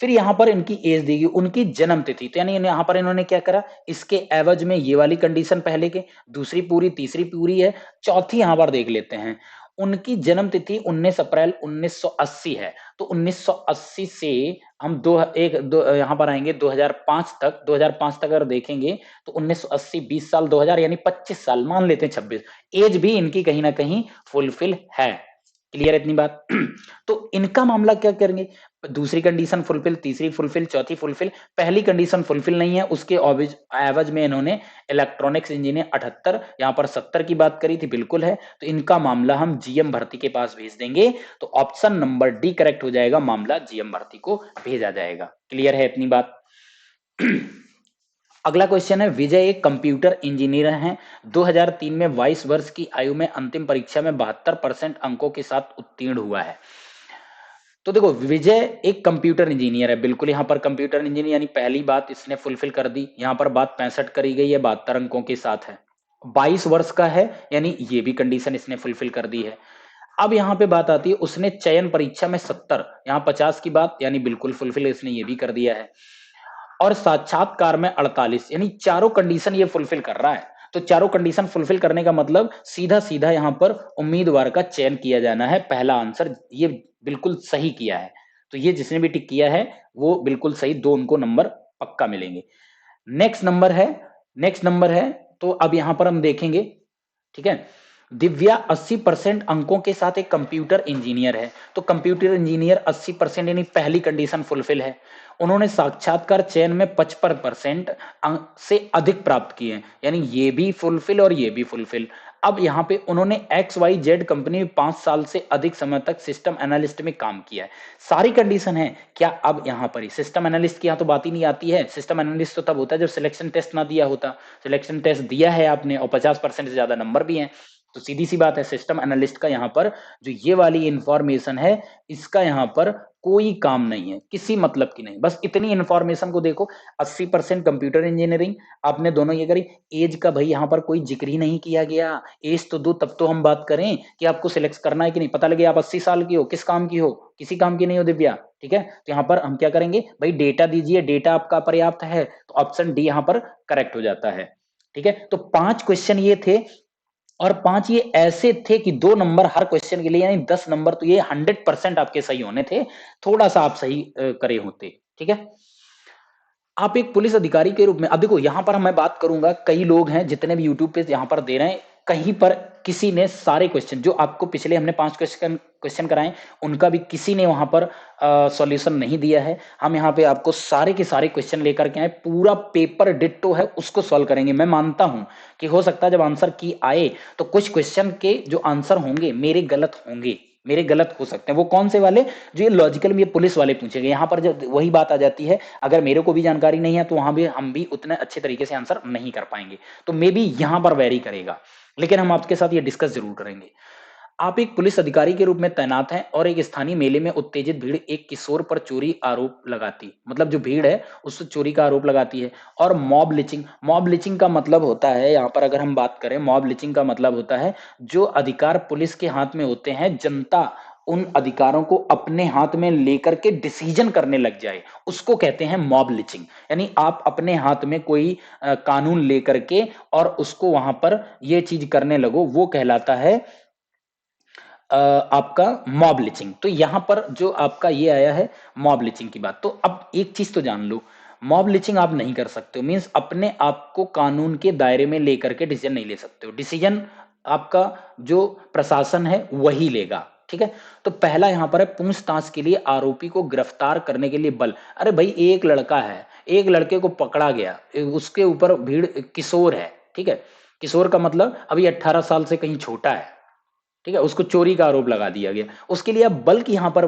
फिर यहां पर इनकी एज देगी, उनकी जन्म तिथि, तो यानी यहां पर इन्होंने क्या करा, इसके एवज में ये वाली कंडीशन पहले के, दूसरी पूरी, तीसरी पूरी है, चौथी यहां पर देख लेते हैं। उनकी जन्म तिथि 19 अप्रैल 1980 है, तो 1980 से हम दो यहां पर आएंगे 2005 तक, 2005 तक अगर देखेंगे तो 1980 20 साल, 2000 यानी 25 साल, मान लेते हैं 26, एज भी इनकी कहीं ना कहीं फुलफिल है। क्लियर है इतनी बात? तो इनका मामला क्या करेंगे, दूसरी कंडीशन फुलफिल, तीसरी फुलफिल, चौथी फुलफिल, पहली कंडीशन फुलफिल नहीं है, उसके एवज में इन्होंने इलेक्ट्रॉनिक्स इंजीनियर 78, यहाँ पर 70 की बात करी थी, बिल्कुल है। तो इनका मामला हम जीएम भर्ती के पास भेज देंगे। तो ऑप्शन नंबर डी करेक्ट हो जाएगा, मामला जीएम भर्ती को भेजा जाएगा। क्लियर है इतनी बात? अगला क्वेश्चन है, विजय एक कंप्यूटर इंजीनियर हैं, 2003 में 22 वर्ष की आयु में अंतिम परीक्षा में 72% अंकों के साथ उत्तीर्ण हुआ है। तो देखो, विजय एक कंप्यूटर इंजीनियर है, बिल्कुल यहाँ पर कंप्यूटर इंजीनियर यानी पहली बात इसने फुलफिल कर दी। यहाँ पर बात 65 करी गई है, 72 अंकों के साथ है, 22 वर्ष का है, यानी ये भी कंडीशन इसने फुलफिल कर दी है। अब यहाँ पे बात आती है, उसने चयन परीक्षा में 70, यहाँ 50 की बात, यानी बिल्कुल फुलफिल इसने ये भी कर दिया है। और साक्षात्कार में 48, यानी चारों कंडीशन ये फुलफिल कर रहा है। तो चारों कंडीशन फुलफिल करने का मतलब सीधा सीधा यहाँ पर उम्मीदवार का चयन किया जाना है। पहला आंसर ये बिल्कुल सही किया है, तो ये जिसने भी टिक किया है वो बिल्कुल सही, 2 उनको नंबर पक्का मिलेंगे। नेक्स्ट नंबर है, तो अब यहां पर हम देखेंगे, ठीक है। दिव्या 80% अंकों के साथ एक कंप्यूटर इंजीनियर है। तो कंप्यूटर इंजीनियर 80% यानी पहली कंडीशन फुलफिल है। उन्होंने साक्षात्कार चयन में 55% से अधिक प्राप्त किए हैं, यानी ये भी फुलफिल और ये भी फुलफिल। अब यहाँ पे उन्होंने XYZ कंपनी में 5 साल से अधिक समय तक सिस्टम एनालिस्ट में काम किया है। सारी कंडीशन है क्या? अब यहाँ पर ही सिस्टम एनालिस्ट की यहाँ तो बात ही नहीं आती है। सिस्टम एनालिस्ट तो तब होता है जब सिलेक्शन टेस्ट ना दिया होता। सिलेक्शन टेस्ट दिया है आपने और 50% से ज्यादा नंबर भी हैं, तो सीधी सी बात है सिस्टम एनालिस्ट का यहाँ पर जो ये वाली इंफॉर्मेशन है इसका यहाँ पर कोई काम नहीं है, किसी मतलब की नहीं। बस इतनी इंफॉर्मेशन को देखो, 80% कंप्यूटर इंजीनियरिंग आपने दोनों ये करी। एज का भाई यहाँ पर कोई जिक्र ही नहीं किया गया, एज तो दो तब तो हम बात करें कि आपको सिलेक्ट करना है कि नहीं। पता लगे आप 80 साल की हो, किस काम की हो? किसी काम की नहीं हो दिव्या, ठीक है। तो यहाँ पर हम क्या करेंगे भाई, डेटा दीजिए, डेटा आपका पर्याप्त है, तो ऑप्शन डी यहाँ पर करेक्ट हो जाता है, ठीक है। तो 5 क्वेश्चन ये थे और 5 ये ऐसे थे कि 2 नंबर हर क्वेश्चन के लिए, यानी 10 नंबर तो ये 100% आपके सही होने थे, थोड़ा सा आप सही करे होते, ठीक है। आप एक पुलिस अधिकारी के रूप में, अब देखो यहां पर मैं बात करूंगा, कई लोग हैं जितने भी यूट्यूब पे यहां पर दे रहे हैं, कहीं पर किसी ने सारे क्वेश्चन जो आपको पिछले हमने 5 क्वेश्चन कराए उनका भी किसी ने वहां पर सॉल्यूशन नहीं दिया है। हम यहाँ पे आपको सारे के सारे क्वेश्चन लेकर के आए, पूरा पेपर डिट्टो है उसको सॉल्व करेंगे। मैं मानता हूं कि हो सकता है जब आंसर की आए तो कुछ क्वेश्चन के जो आंसर होंगे मेरे गलत होंगे, मेरे गलत हो सकते हैं। वो कौन से वाले? जो ये लॉजिकल में ये पुलिस वाले पूछेंगे। यहाँ पर जब वही बात आ जाती है, अगर मेरे को भी जानकारी नहीं है तो वहां भी हम भी उतने अच्छे तरीके से आंसर नहीं कर पाएंगे, तो मे बी यहाँ पर वेरी करेगा, लेकिन हम आपके साथ ये डिस्कस जरूर करेंगे। आप एक पुलिस अधिकारी के रूप में तैनात हैं और एक स्थानीय मेले में उत्तेजित भीड़ एक किशोर पर चोरी आरोप लगाती, मतलब जो भीड़ है उससे चोरी का आरोप लगाती है। और मॉब लिचिंग का मतलब होता है, यहाँ पर अगर हम बात करें, मॉब लिचिंग का मतलब होता है जो अधिकार पुलिस के हाथ में होते हैं, जनता उन अधिकारों को अपने हाथ में लेकर के डिसीजन करने लग जाए, उसको कहते हैं मॉब लिचिंग। यानी आप अपने हाथ में कोई कानून लेकर के और उसको वहां पर ये चीज करने लगो, वो कहलाता है आपका मॉब लिचिंग। तो यहां पर जो आपका ये आया है मॉब लिचिंग की बात, तो अब एक चीज तो जान लो, मॉब लिचिंग आप नहीं कर सकते हो, मींस अपने आप को कानून के दायरे में लेकर के डिसीजन नहीं ले सकते हो। डिसीजन आपका जो प्रशासन है वही लेगा, ठीक है। तो पहला यहां पर है पूछताछ के लिए आरोपी को गिरफ्तार करने के लिए बल। अरे भाई एक लड़का है, एक लड़के को पकड़ा गया, उसके ऊपर भीड़, किशोर है, ठीक है। किशोर का मतलब अभी 18 साल से कहीं छोटा है, ठीक है, उसको चोरी का आरोप लगा दिया गया, उसके लिए आप बल की यहाँ पर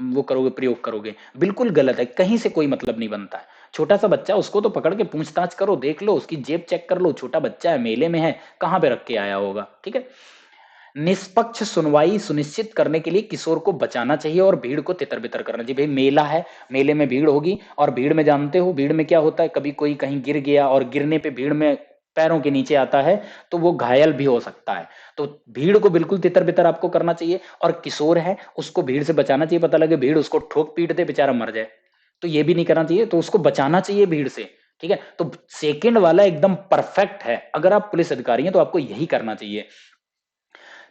वो करोगे, प्रयोग करोगे, बिल्कुल गलत है, कहीं से कोई मतलब नहीं बनता है। छोटा सा बच्चा, उसको तो पकड़ के पूछताछ करो, देख लो, उसकी जेब चेक कर लो, छोटा बच्चा है, मेले में है, कहाँ पे रख के आया होगा, ठीक है। निष्पक्ष सुनवाई सुनिश्चित करने के लिए किशोर को बचाना चाहिए और भीड़ को तितर बितर करना चाहिए। भाई मेला है, मेले में भीड़ होगी, और भीड़ में जानते हो भीड़ में क्या होता है, कभी कोई कहीं गिर गया और गिरने पे भीड़ में पैरों के नीचे आता है तो वो घायल भी हो सकता है। तो भीड़ को बिल्कुल तितर बितर आपको करना चाहिए, और किशोर है उसको भीड़ से बचाना चाहिए। पता लगे भीड़ उसको ठोक पीट दे, बेचारा मर जाए, तो ये भी नहीं करना चाहिए, तो उसको बचाना चाहिए भीड़ से, ठीक है। तो सेकंड वाला एकदम परफेक्ट है, अगर आप पुलिस अधिकारी हैं तो आपको यही करना चाहिए।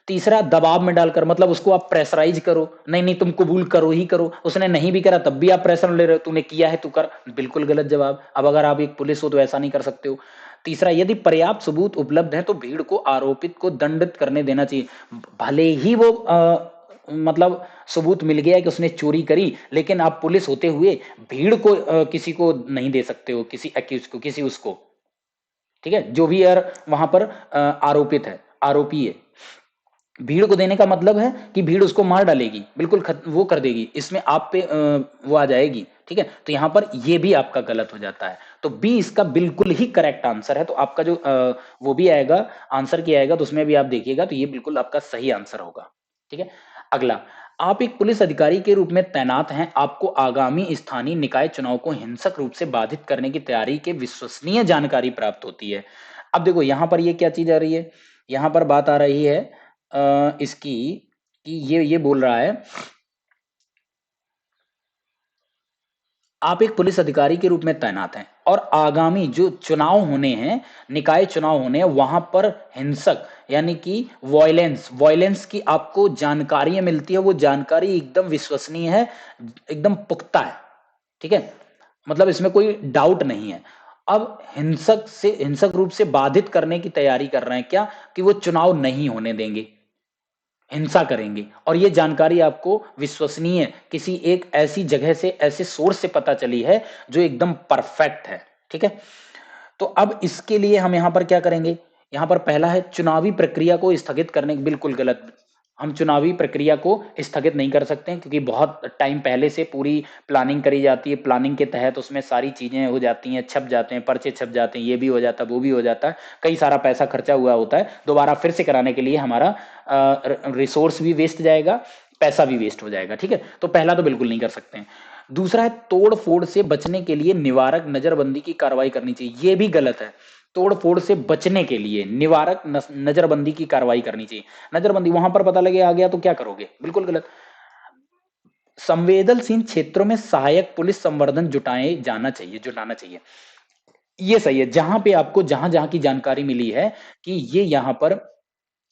तीसरा, दबाव में डालकर, मतलब उसको आप प्रेशराइज करो, नहीं नहीं तुम कबूल करो ही करो, उसने नहीं भी करा तब भी आप प्रेशर ले रहे हो, तूने किया है तू कर, बिल्कुल गलत जवाब। अब अगर आप एक पुलिस हो तो ऐसा नहीं कर सकते हो। तीसरा, यदि पर्याप्त सबूत उपलब्ध है तो भीड़ को आरोपित को दंडित करने देना चाहिए, भले ही वो मतलब सबूत मिल गया कि उसने चोरी करी, लेकिन आप पुलिस होते हुए भीड़ को किसी को नहीं दे सकते हो, किसी एक्यूज को, किसी उसको, ठीक है, जो भी यार वहां पर आरोपित है, आरोपी है। भीड़ को देने का मतलब है कि भीड़ उसको मार डालेगी, बिल्कुल वो कर देगी, इसमें आप पे वो आ जाएगी, ठीक है। तो यहां पर ये भी आपका गलत हो जाता है। तो बी इसका बिल्कुल ही करेक्ट आंसर है। तो आपका जो वो भी आएगा, आंसर की आएगा, तो उसमें भी आप देखिएगा, तो ये बिल्कुल आपका सही आंसर होगा, ठीक है। अगला, आप एक पुलिस अधिकारी के रूप में तैनात हैं, आपको आगामी स्थानीय निकाय चुनाव को हिंसक रूप से बाधित करने की तैयारी के विश्वसनीय जानकारी प्राप्त होती है। अब देखो यहां पर ये क्या चीज आ रही है, यहां पर बात आ रही है इसकी, कि ये बोल रहा है, आप एक पुलिस अधिकारी के रूप में तैनात हैं और आगामी जो चुनाव होने हैं, निकाय चुनाव होने हैं, वहां पर हिंसक यानी कि वॉयलेंस की आपको जानकारियां मिलती है, वो जानकारी एकदम विश्वसनीय है, एकदम पुख्ता है, ठीक है, मतलब इसमें कोई डाउट नहीं है। अब हिंसक रूप से बाधित करने की तैयारी कर रहे हैं, क्या कि वो चुनाव नहीं होने देंगे, हिंसा करेंगे, और ये जानकारी आपको विश्वसनीय किसी एक ऐसी जगह से, ऐसे सोर्स से पता चली है जो एकदम परफेक्ट है, ठीक है। तो अब इसके लिए हम यहां पर क्या करेंगे, यहां पर पहला है चुनावी प्रक्रिया को स्थगित करने, बिल्कुल गलत। हम चुनावी प्रक्रिया को स्थगित नहीं कर सकते हैं, क्योंकि बहुत टाइम पहले से पूरी प्लानिंग करी जाती है, प्लानिंग के तहत उसमें सारी चीजें हो जाती हैं, छप जाते हैं, पर्चे छप जाते हैं, ये भी हो जाता है, वो भी हो जाता है, कई सारा पैसा खर्चा हुआ होता है, दोबारा फिर से कराने के लिए हमारा रिसोर्स भी वेस्ट जाएगा, पैसा भी वेस्ट हो जाएगा, ठीक है। तो पहला तो बिल्कुल नहीं कर सकते हैं। दूसरा है तोड़ फोड़ से बचने के लिए निवारक नजरबंदी की कार्रवाई करनी चाहिए, ये भी गलत है। तोड़ फोड़ से बचने के लिए निवारक नजरबंदी की कार्रवाई करनी चाहिए। नजरबंदी वहां पर पता लगे आ गया तो क्या करोगे, बिल्कुल गलत। संवेदनशील क्षेत्रों में सहायक पुलिस संवर्धन जुटाना चाहिए, ये सही है। जहां पे आपको जहां जहां की जानकारी मिली है कि ये यहां पर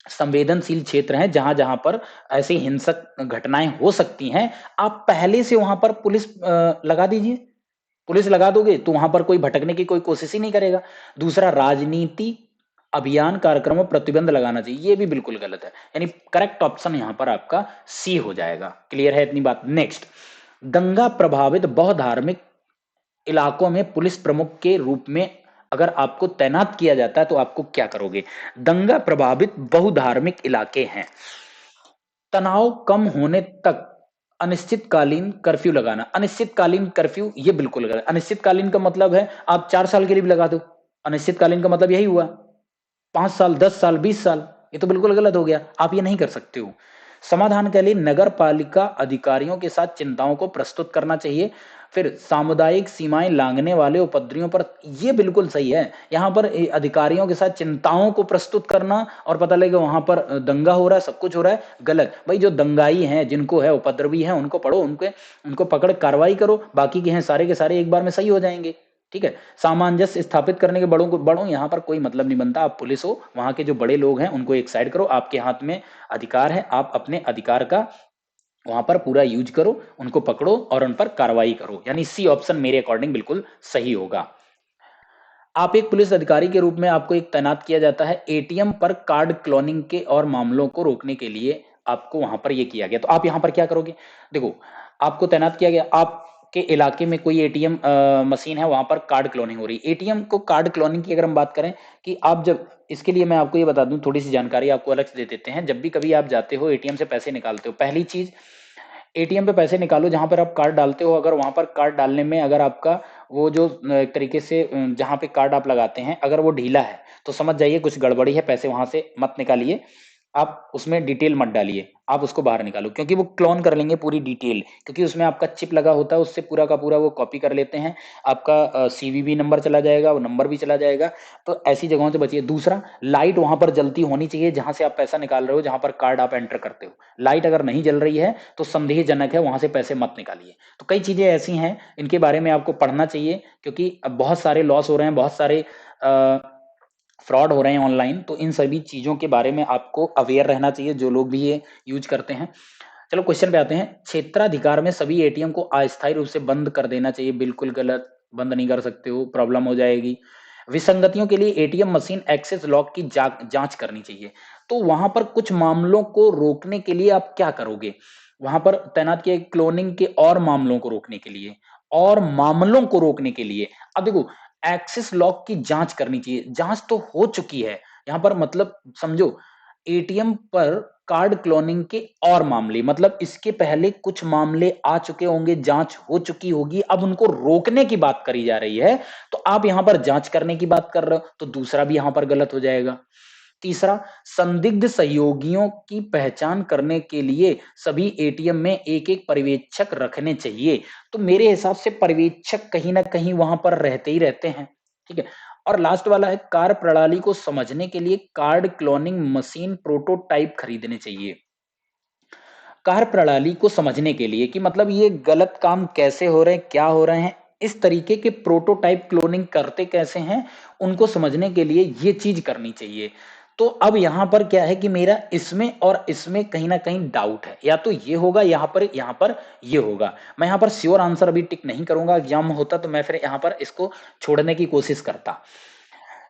संवेदनशील क्षेत्र हैं, जहां जहां पर ऐसी हिंसक घटनाएं हो सकती हैं, आप पहले से वहां पर पुलिस लगा दीजिए, पुलिस लगा दोगे तो वहां पर कोई भटकने की कोई कोशिश ही नहीं करेगा। दूसरा, राजनीति अभियान कार्यक्रमों पर प्रतिबंध लगाना चाहिए, ये भी बिल्कुल गलत है, यानी करेक्ट ऑप्शन यहां पर आपका सी हो जाएगा। क्लियर है इतनी बात। नेक्स्ट, दंगा प्रभावित बहुधार्मिक इलाकों में पुलिस प्रमुख के रूप में अगर आपको तैनात किया जाता है तो आपको क्या करोगे। दंगा प्रभावित बहुधार्मिक इलाके हैं, तनाव कम होने तक अनिश्चितकालीन कर्फ्यू लगाना। अनिश्चितकालीन कर्फ्यू ये बिल्कुल गलत। अनिश्चितकालीन का मतलब है आप 4 साल के लिए भी लगा दो, अनिश्चितकालीन का मतलब यही हुआ 5 साल, 10 साल, 20 साल, ये तो बिल्कुल गलत हो गया, आप ये नहीं कर सकते हो। समाधान के लिए नगर पालिका अधिकारियों के साथ चिंताओं को प्रस्तुत करना चाहिए। फिर सामुदायिक सीमाएं लांघने वाले उपद्रवियों पर, ये बिल्कुल सही है, यहाँ पर अधिकारियों के साथ चिंताओं को प्रस्तुत करना और पता लगे वहां पर दंगा हो रहा है, सब कुछ हो रहा है, गलत। भाई जो दंगाई हैं, जिनको है उपद्रवी हैं, उनको पढ़ो, उनको पकड़ कार्रवाई करो, बाकी के हैं सारे के सारे एक बार में सही हो जाएंगे, ठीक है। सामंजस्य स्थापित करने के बड़ों यहाँ पर कोई मतलब नहीं बनता। आप पुलिस हो, वहां के जो बड़े लोग हैं उनको एक साइड करो, आपके हाथ में अधिकार है, आप अपने अधिकार का वहां पर पूरा यूज करो, उनको पकड़ो और उन पर कार्रवाई करो, यानी सी ऑप्शन मेरे अकॉर्डिंग बिल्कुल सही होगा। आप एक पुलिस अधिकारी के रूप में आपको एक तैनात किया जाता है, एटीएम पर कार्ड क्लोनिंग के और मामलों को रोकने के लिए आपको वहां पर यह किया गया, तो आप यहां पर क्या करोगे। देखो, आपको तैनात किया गया, आपके इलाके में कोई एटीएम मशीन है, वहां पर कार्ड क्लोनिंग हो रही है। एटीएम को कार्ड क्लोनिंग की अगर हम बात करें कि आप जब, इसके लिए मैं आपको ये बता दूं, थोड़ी सी जानकारी आपको अलग से दे देते हैं। जब भी कभी आप जाते हो एटीएम से पैसे निकालते हो, पहली चीज, एटीएम पे पैसे निकालो, जहां पर आप कार्ड डालते हो, अगर वहां पर कार्ड डालने में अगर आपका वो जो एक तरीके से जहां पे कार्ड आप लगाते हैं अगर वो ढीला है तो समझ जाइए कुछ गड़बड़ी है, पैसे वहां से मत निकालिए, आप उसमें डिटेल मत डालिए, आप उसको बाहर निकालो, क्योंकि वो क्लोन कर लेंगे पूरी डिटेल, क्योंकि उसमें आपका चिप लगा होता है, उससे पूरा का पूरा वो कॉपी कर लेते हैं, आपका सीवीवी नंबर चला जाएगा, वो नंबर भी चला जाएगा, तो ऐसी जगहों से बचिए। दूसरा, लाइट वहां पर जलती होनी चाहिए जहां से आप पैसा निकाल रहे हो, जहां पर कार्ड आप एंटर करते हो, लाइट अगर नहीं जल रही है तो संदेहजनक है, वहां से पैसे मत निकालिए। तो कई चीजें ऐसी हैं, इनके बारे में आपको पढ़ना चाहिए, क्योंकि अब बहुत सारे लॉस हो रहे हैं, बहुत सारे फ्रॉड हो रहे हैं ऑनलाइन, तो इन सभी चीजों के बारे में आपको अवेयर रहना चाहिए, जो लोग भी ये यूज करते हैं। चलो क्वेश्चन पे आते हैं। क्षेत्राधिकार में सभी एटीएम को अस्थायी रूप से बंद कर देना चाहिए, बिल्कुल गलत, बंद नहीं कर सकते हो, प्रॉब्लम हो जाएगी। विसंगतियों के लिए एटीएम मशीन एक्सेस लॉक की जांच करनी चाहिए। तो वहां पर कुछ मामलों को रोकने के लिए आप क्या करोगे, वहां पर तैनात किया क्लोनिंग के और मामलों को रोकने के लिए, और मामलों को रोकने के लिए अब देखो एक्सेस लॉक की जांच करनी चाहिए, जांच तो हो चुकी है यहां पर, मतलब समझो एटीएम पर कार्ड क्लोनिंग के और मामले, मतलब इसके पहले कुछ मामले आ चुके होंगे, जांच हो चुकी होगी, अब उनको रोकने की बात करी जा रही है, तो आप यहां पर जांच करने की बात कर रहे हो, तो दूसरा भी यहां पर गलत हो जाएगा। तीसरा, संदिग्ध सहयोगियों की पहचान करने के लिए सभी एटीएम में एक एक पर्यवेक्षक रखने चाहिए, तो मेरे हिसाब से पर्यवेक्षक कहीं ना कहीं वहां पर रहते ही रहते हैं, ठीक है। और लास्ट वाला है, कार्य प्रणाली को समझने के लिए कार्ड क्लोनिंग मशीन प्रोटोटाइप खरीदने चाहिए। कार्य प्रणाली को समझने के लिए कि मतलब ये गलत काम कैसे हो रहे हैं, क्या हो रहे हैं, इस तरीके के प्रोटोटाइप क्लोनिंग करते कैसे हैं, उनको समझने के लिए ये चीज करनी चाहिए। तो अब यहां पर क्या है कि मेरा इसमें और इसमें कहीं ना कहीं डाउट है, या तो ये होगा यहां पर ये होगा। मैं यहां पर श्योर आंसर अभी टिक नहीं करूंगा, एग्जाम होता तो मैं फिर यहां पर इसको छोड़ने की कोशिश करता,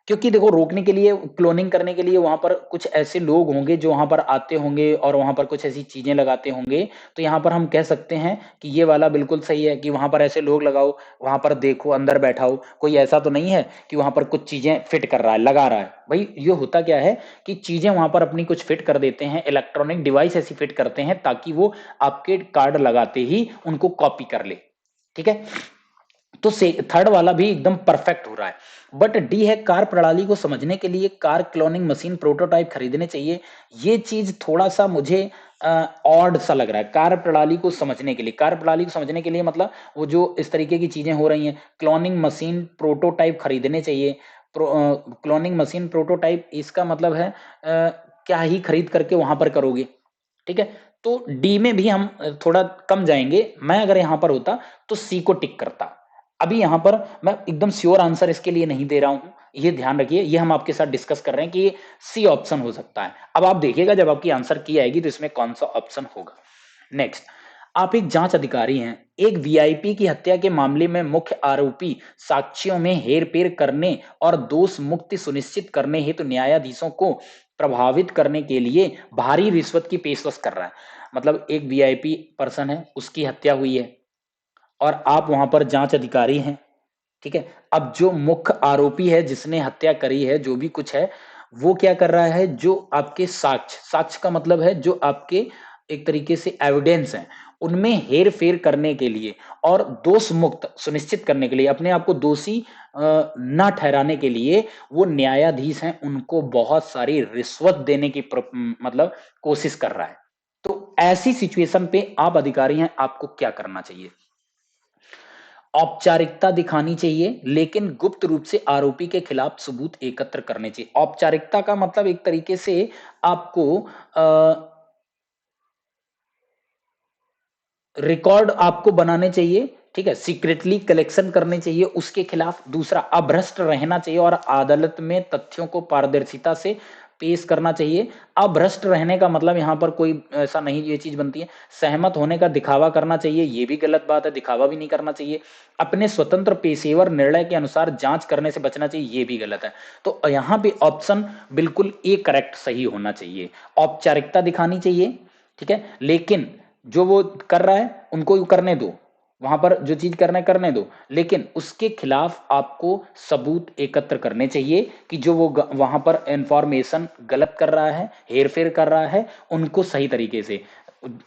क्योंकि देखो रोकने के लिए, क्लोनिंग करने के लिए वहां पर कुछ ऐसे लोग होंगे जो वहां पर आते होंगे और वहां पर कुछ ऐसी चीजें लगाते होंगे, तो यहां पर हम कह सकते हैं कि ये वाला बिल्कुल सही है कि वहां पर ऐसे लोग लगाओ, वहां पर देखो अंदर बैठा हो, कोई ऐसा तो नहीं है कि वहां पर कुछ चीजें फिट कर रहा है, लगा रहा है। भाई ये होता क्या है कि चीजें वहां पर अपनी कुछ फिट कर देते हैं, इलेक्ट्रॉनिक डिवाइस ऐसी फिट करते हैं ताकि वो आपके कार्ड लगाते ही उनको कॉपी कर ले, ठीक है। तो से थर्ड वाला भी एकदम परफेक्ट हो रहा है। बट डी है, कार प्रणाली को समझने के लिए कार क्लोनिंग मशीन प्रोटोटाइप खरीदने चाहिए। ये चीज थोड़ा सा मुझे ऑड सा लग रहा है। कार प्रणाली को समझने के लिए, कार प्रणाली को समझने के लिए मतलब वो जो इस तरीके की चीजें हो रही हैं, क्लोनिंग मशीन प्रोटोटाइप खरीदने चाहिए। क्लोनिंग मशीन प्रोटोटाइप इसका मतलब है क्या ही खरीद करके वहां पर करोगे, ठीक है। तो डी में भी हम थोड़ा कम जाएंगे, मैं अगर यहां पर होता तो सी को टिक करता। अभी यहां पर मैं एकदम श्योर आंसर इसके लिए नहीं दे रहा हूं, ये ध्यान रखिए, ये हम आपके साथ डिस्कस कर रहे हैं कि ये सी ऑप्शन हो सकता है। अब आप देखिएगा जब आपकी आंसर की आएगी तो इसमें कौन सा ऑप्शन होगा। नेक्स्ट, आप एक जांच अधिकारी हैं, एक वीआईपी की हत्या के मामले में मुख्य आरोपी साक्ष्यों में हेरफेर करने और दोष मुक्ति सुनिश्चित करने हेतु न्यायाधीशों को प्रभावित करने के लिए भारी रिश्वत की पेशकश कर रहा है। मतलब एक वीआईपी पर्सन है, उसकी हत्या हुई है और आप वहां पर जांच अधिकारी हैं, ठीक है। अब जो मुख्य आरोपी है जिसने हत्या करी है, जो भी कुछ है, वो क्या कर रहा है, जो आपके साक्ष्य, साक्ष्य का मतलब है जो आपके एक तरीके से एविडेंस हैं, उनमें हेर फेर करने के लिए और दोष मुक्त सुनिश्चित करने के लिए, अपने आप को दोषी ना ठहराने के लिए, वो न्यायाधीश हैं उनको बहुत सारी रिश्वत देने की मतलब कोशिश कर रहा है। तो ऐसी सिचुएशन पे आप अधिकारी हैं, आपको क्या करना चाहिए? औपचारिकता दिखानी चाहिए, लेकिन गुप्त रूप से आरोपी के खिलाफ सबूत एकत्र करने चाहिए। औपचारिकता का मतलब एक तरीके से आपको रिकॉर्ड आपको बनाने चाहिए, ठीक है, सीक्रेटली कलेक्शन करने चाहिए उसके खिलाफ। दूसरा, अभ्रष्ट रहना चाहिए और अदालत में तथ्यों को पारदर्शिता से पेश करना चाहिए। अभ्रष्ट रहने का मतलब यहां पर कोई ऐसा नहीं, ये चीज बनती है, सहमत होने का दिखावा करना चाहिए, ये भी गलत बात है, दिखावा भी नहीं करना चाहिए। अपने स्वतंत्र पेशेवर निर्णय के अनुसार जांच करने से बचना चाहिए, ये भी गलत है। तो यहां पे ऑप्शन बिल्कुल ए करेक्ट सही होना चाहिए। औपचारिकता दिखानी चाहिए, ठीक है, लेकिन जो वो कर रहा है उनको करने दो, वहां पर जो चीज करना है करने दो, लेकिन उसके खिलाफ आपको सबूत एकत्र करने चाहिए कि जो वो वहां पर इंफॉर्मेशन गलत कर रहा है, हेरफेर कर रहा है, उनको सही तरीके से,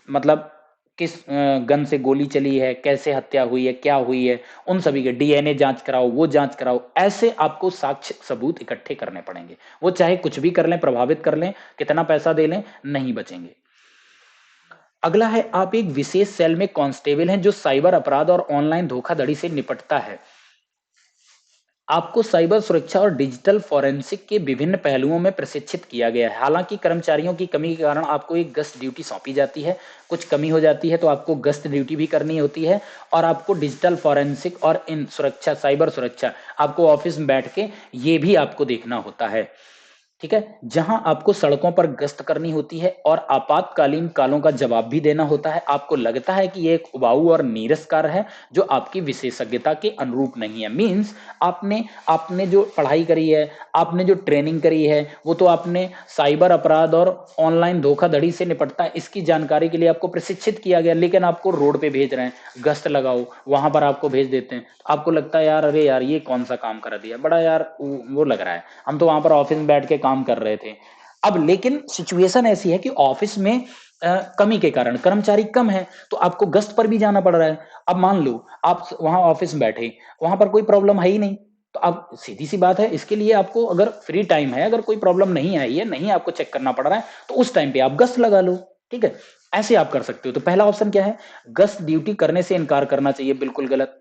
मतलब किस गन से गोली चली है, कैसे हत्या हुई है, क्या हुई है, उन सभी के डीएनए जांच कराओ, वो जांच कराओ, ऐसे आपको साक्ष्य सबूत इकट्ठे करने पड़ेंगे। वो चाहे कुछ भी कर लें, प्रभावित कर लें, कितना पैसा दे लें, नहीं बचेंगे। अगला है, आप एक विशेष सेल में कांस्टेबल हैं जो साइबर अपराध और ऑनलाइन धोखाधड़ी से निपटता है। आपको साइबर सुरक्षा और डिजिटल फोरेंसिक के विभिन्न पहलुओं में प्रशिक्षित किया गया है। हालांकि कर्मचारियों की कमी के कारण आपको एक गश्त ड्यूटी सौंपी जाती है, कुछ कमी हो जाती है तो आपको गश्त ड्यूटी भी करनी होती है, और आपको डिजिटल फोरेंसिक और इन सुरक्षा, साइबर सुरक्षा, आपको ऑफिस में बैठ के ये भी आपको देखना होता है। ठीक है, जहां आपको सड़कों पर गश्त करनी होती है और आपातकालीन कालों का जवाब भी देना होता है। आपको लगता है कि ये एक उबाऊ और नीरस कार्य है जो आपकी विशेषज्ञता के अनुरूप नहीं है। मीन्स आपने आपने जो पढ़ाई करी है, आपने जो ट्रेनिंग करी है, वो तो आपने साइबर अपराध और ऑनलाइन धोखाधड़ी से निपटता है इसकी जानकारी के लिए आपको प्रशिक्षित किया गया, लेकिन आपको रोड पे भेज रहे हैं, गश्त लगाओ, वहां पर आपको भेज देते हैं। आपको लगता है यार, अरे यार ये कौन सा काम कर दिया, बड़ा यार वो लग रहा है, हम तो वहां पर ऑफिस में बैठ के काम कर रहे थे। अब लेकिन सिचुएशन ऐसी है कि ऑफिस में कमी के कारण कर्मचारी कम है, तो आपको गश्त पर भी जाना पड़ रहा है। अब मान लो आप वहां ऑफिस में बैठे, वहां पर कोई प्रॉब्लम है ही नहीं, तो अब सीधी सी बात है, इसके लिए आपको अगर फ्री टाइम है, अगर कोई प्रॉब्लम नहीं आई है, नहीं आपको चेक करना पड़ रहा है, तो उस टाइम पे आप गश्त लगा लो। ठीक है, ऐसे आप कर सकते हो। तो पहला ऑप्शन क्या है, गश्त ड्यूटी करने से इनकार करना चाहिए, बिल्कुल गलत।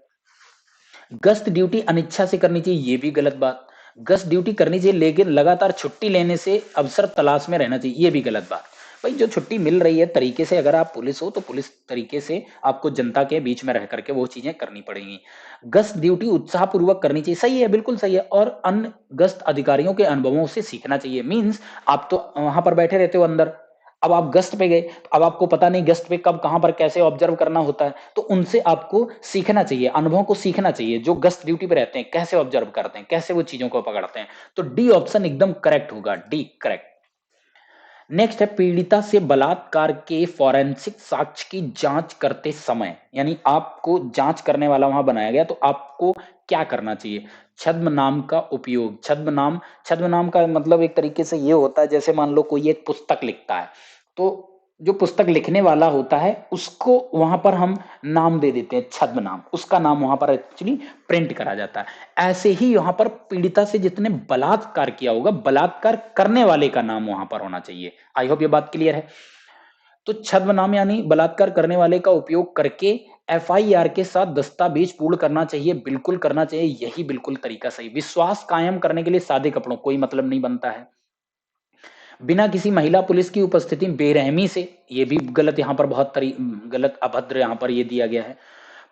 गश्त ड्यूटी अनिच्छा से करनी चाहिए, ये भी गलत बात। गश्त ड्यूटी करनी चाहिए लेकिन लगातार छुट्टी लेने से अवसर तलाश में रहना चाहिए, ये भी गलत बात। भाई जो छुट्टी मिल रही है तरीके से, अगर आप पुलिस हो तो पुलिस तरीके से आपको जनता के बीच में रह करके वो चीजें करनी पड़ेंगी। गश्त ड्यूटी उत्साहपूर्वक करनी चाहिए, सही है, बिल्कुल सही है। और अन्य गश्त अधिकारियों के अनुभवों से सीखना चाहिए। मीन्स आप तो वहां पर बैठे रहते हो अंदर, अब आप गश्त पे गए, तो अब आपको पता नहीं गश्त पे कब कहां पर कैसे ऑब्जर्व करना होता है, तो उनसे आपको सीखना चाहिए, अनुभव को सीखना चाहिए। जो गश्त ड्यूटी पे रहते हैं कैसे ऑब्जर्व करते हैं, कैसे वो चीजों को पकड़ते हैं। तो डी ऑप्शन एकदम करेक्ट होगा, डी करेक्ट। नेक्स्ट है, पीड़िता से बलात्कार के फॉरेंसिक साक्ष्य की जांच करते समय, यानी आपको जांच करने वाला वहां बनाया गया, तो आपको क्या करना चाहिए। छद्म नाम का उपयोग, छद्म नाम का मतलब एक तरीके से ये होता है, जैसे मान लो कोई एक पुस्तक लिखता है, तो जो पुस्तक लिखने वाला होता है उसको वहां पर हम नाम दे देते हैं छद्म नाम, उसका नाम वहां पर एक्चुअली प्रिंट करा जाता है। ऐसे ही यहां पर पीड़िता से जितने बलात्कार किया होगा, बलात्कार करने वाले का नाम वहां पर होना चाहिए। आई होप ये बात क्लियर है। तो छद्म नाम यानी बलात्कार करने वाले का उपयोग करके एफआईआर के साथ दस्तावेज पूर्ण करना चाहिए, बिल्कुल करना चाहिए, यही बिल्कुल तरीका सही। विश्वास कायम करने के लिए सादे कपड़ों, कोई मतलब नहीं बनता है। बिना किसी महिला पुलिस की उपस्थिति में बेरहमी से, ये भी गलत, यहां पर बहुत गलत अभद्र यहां पर ये दिया गया है।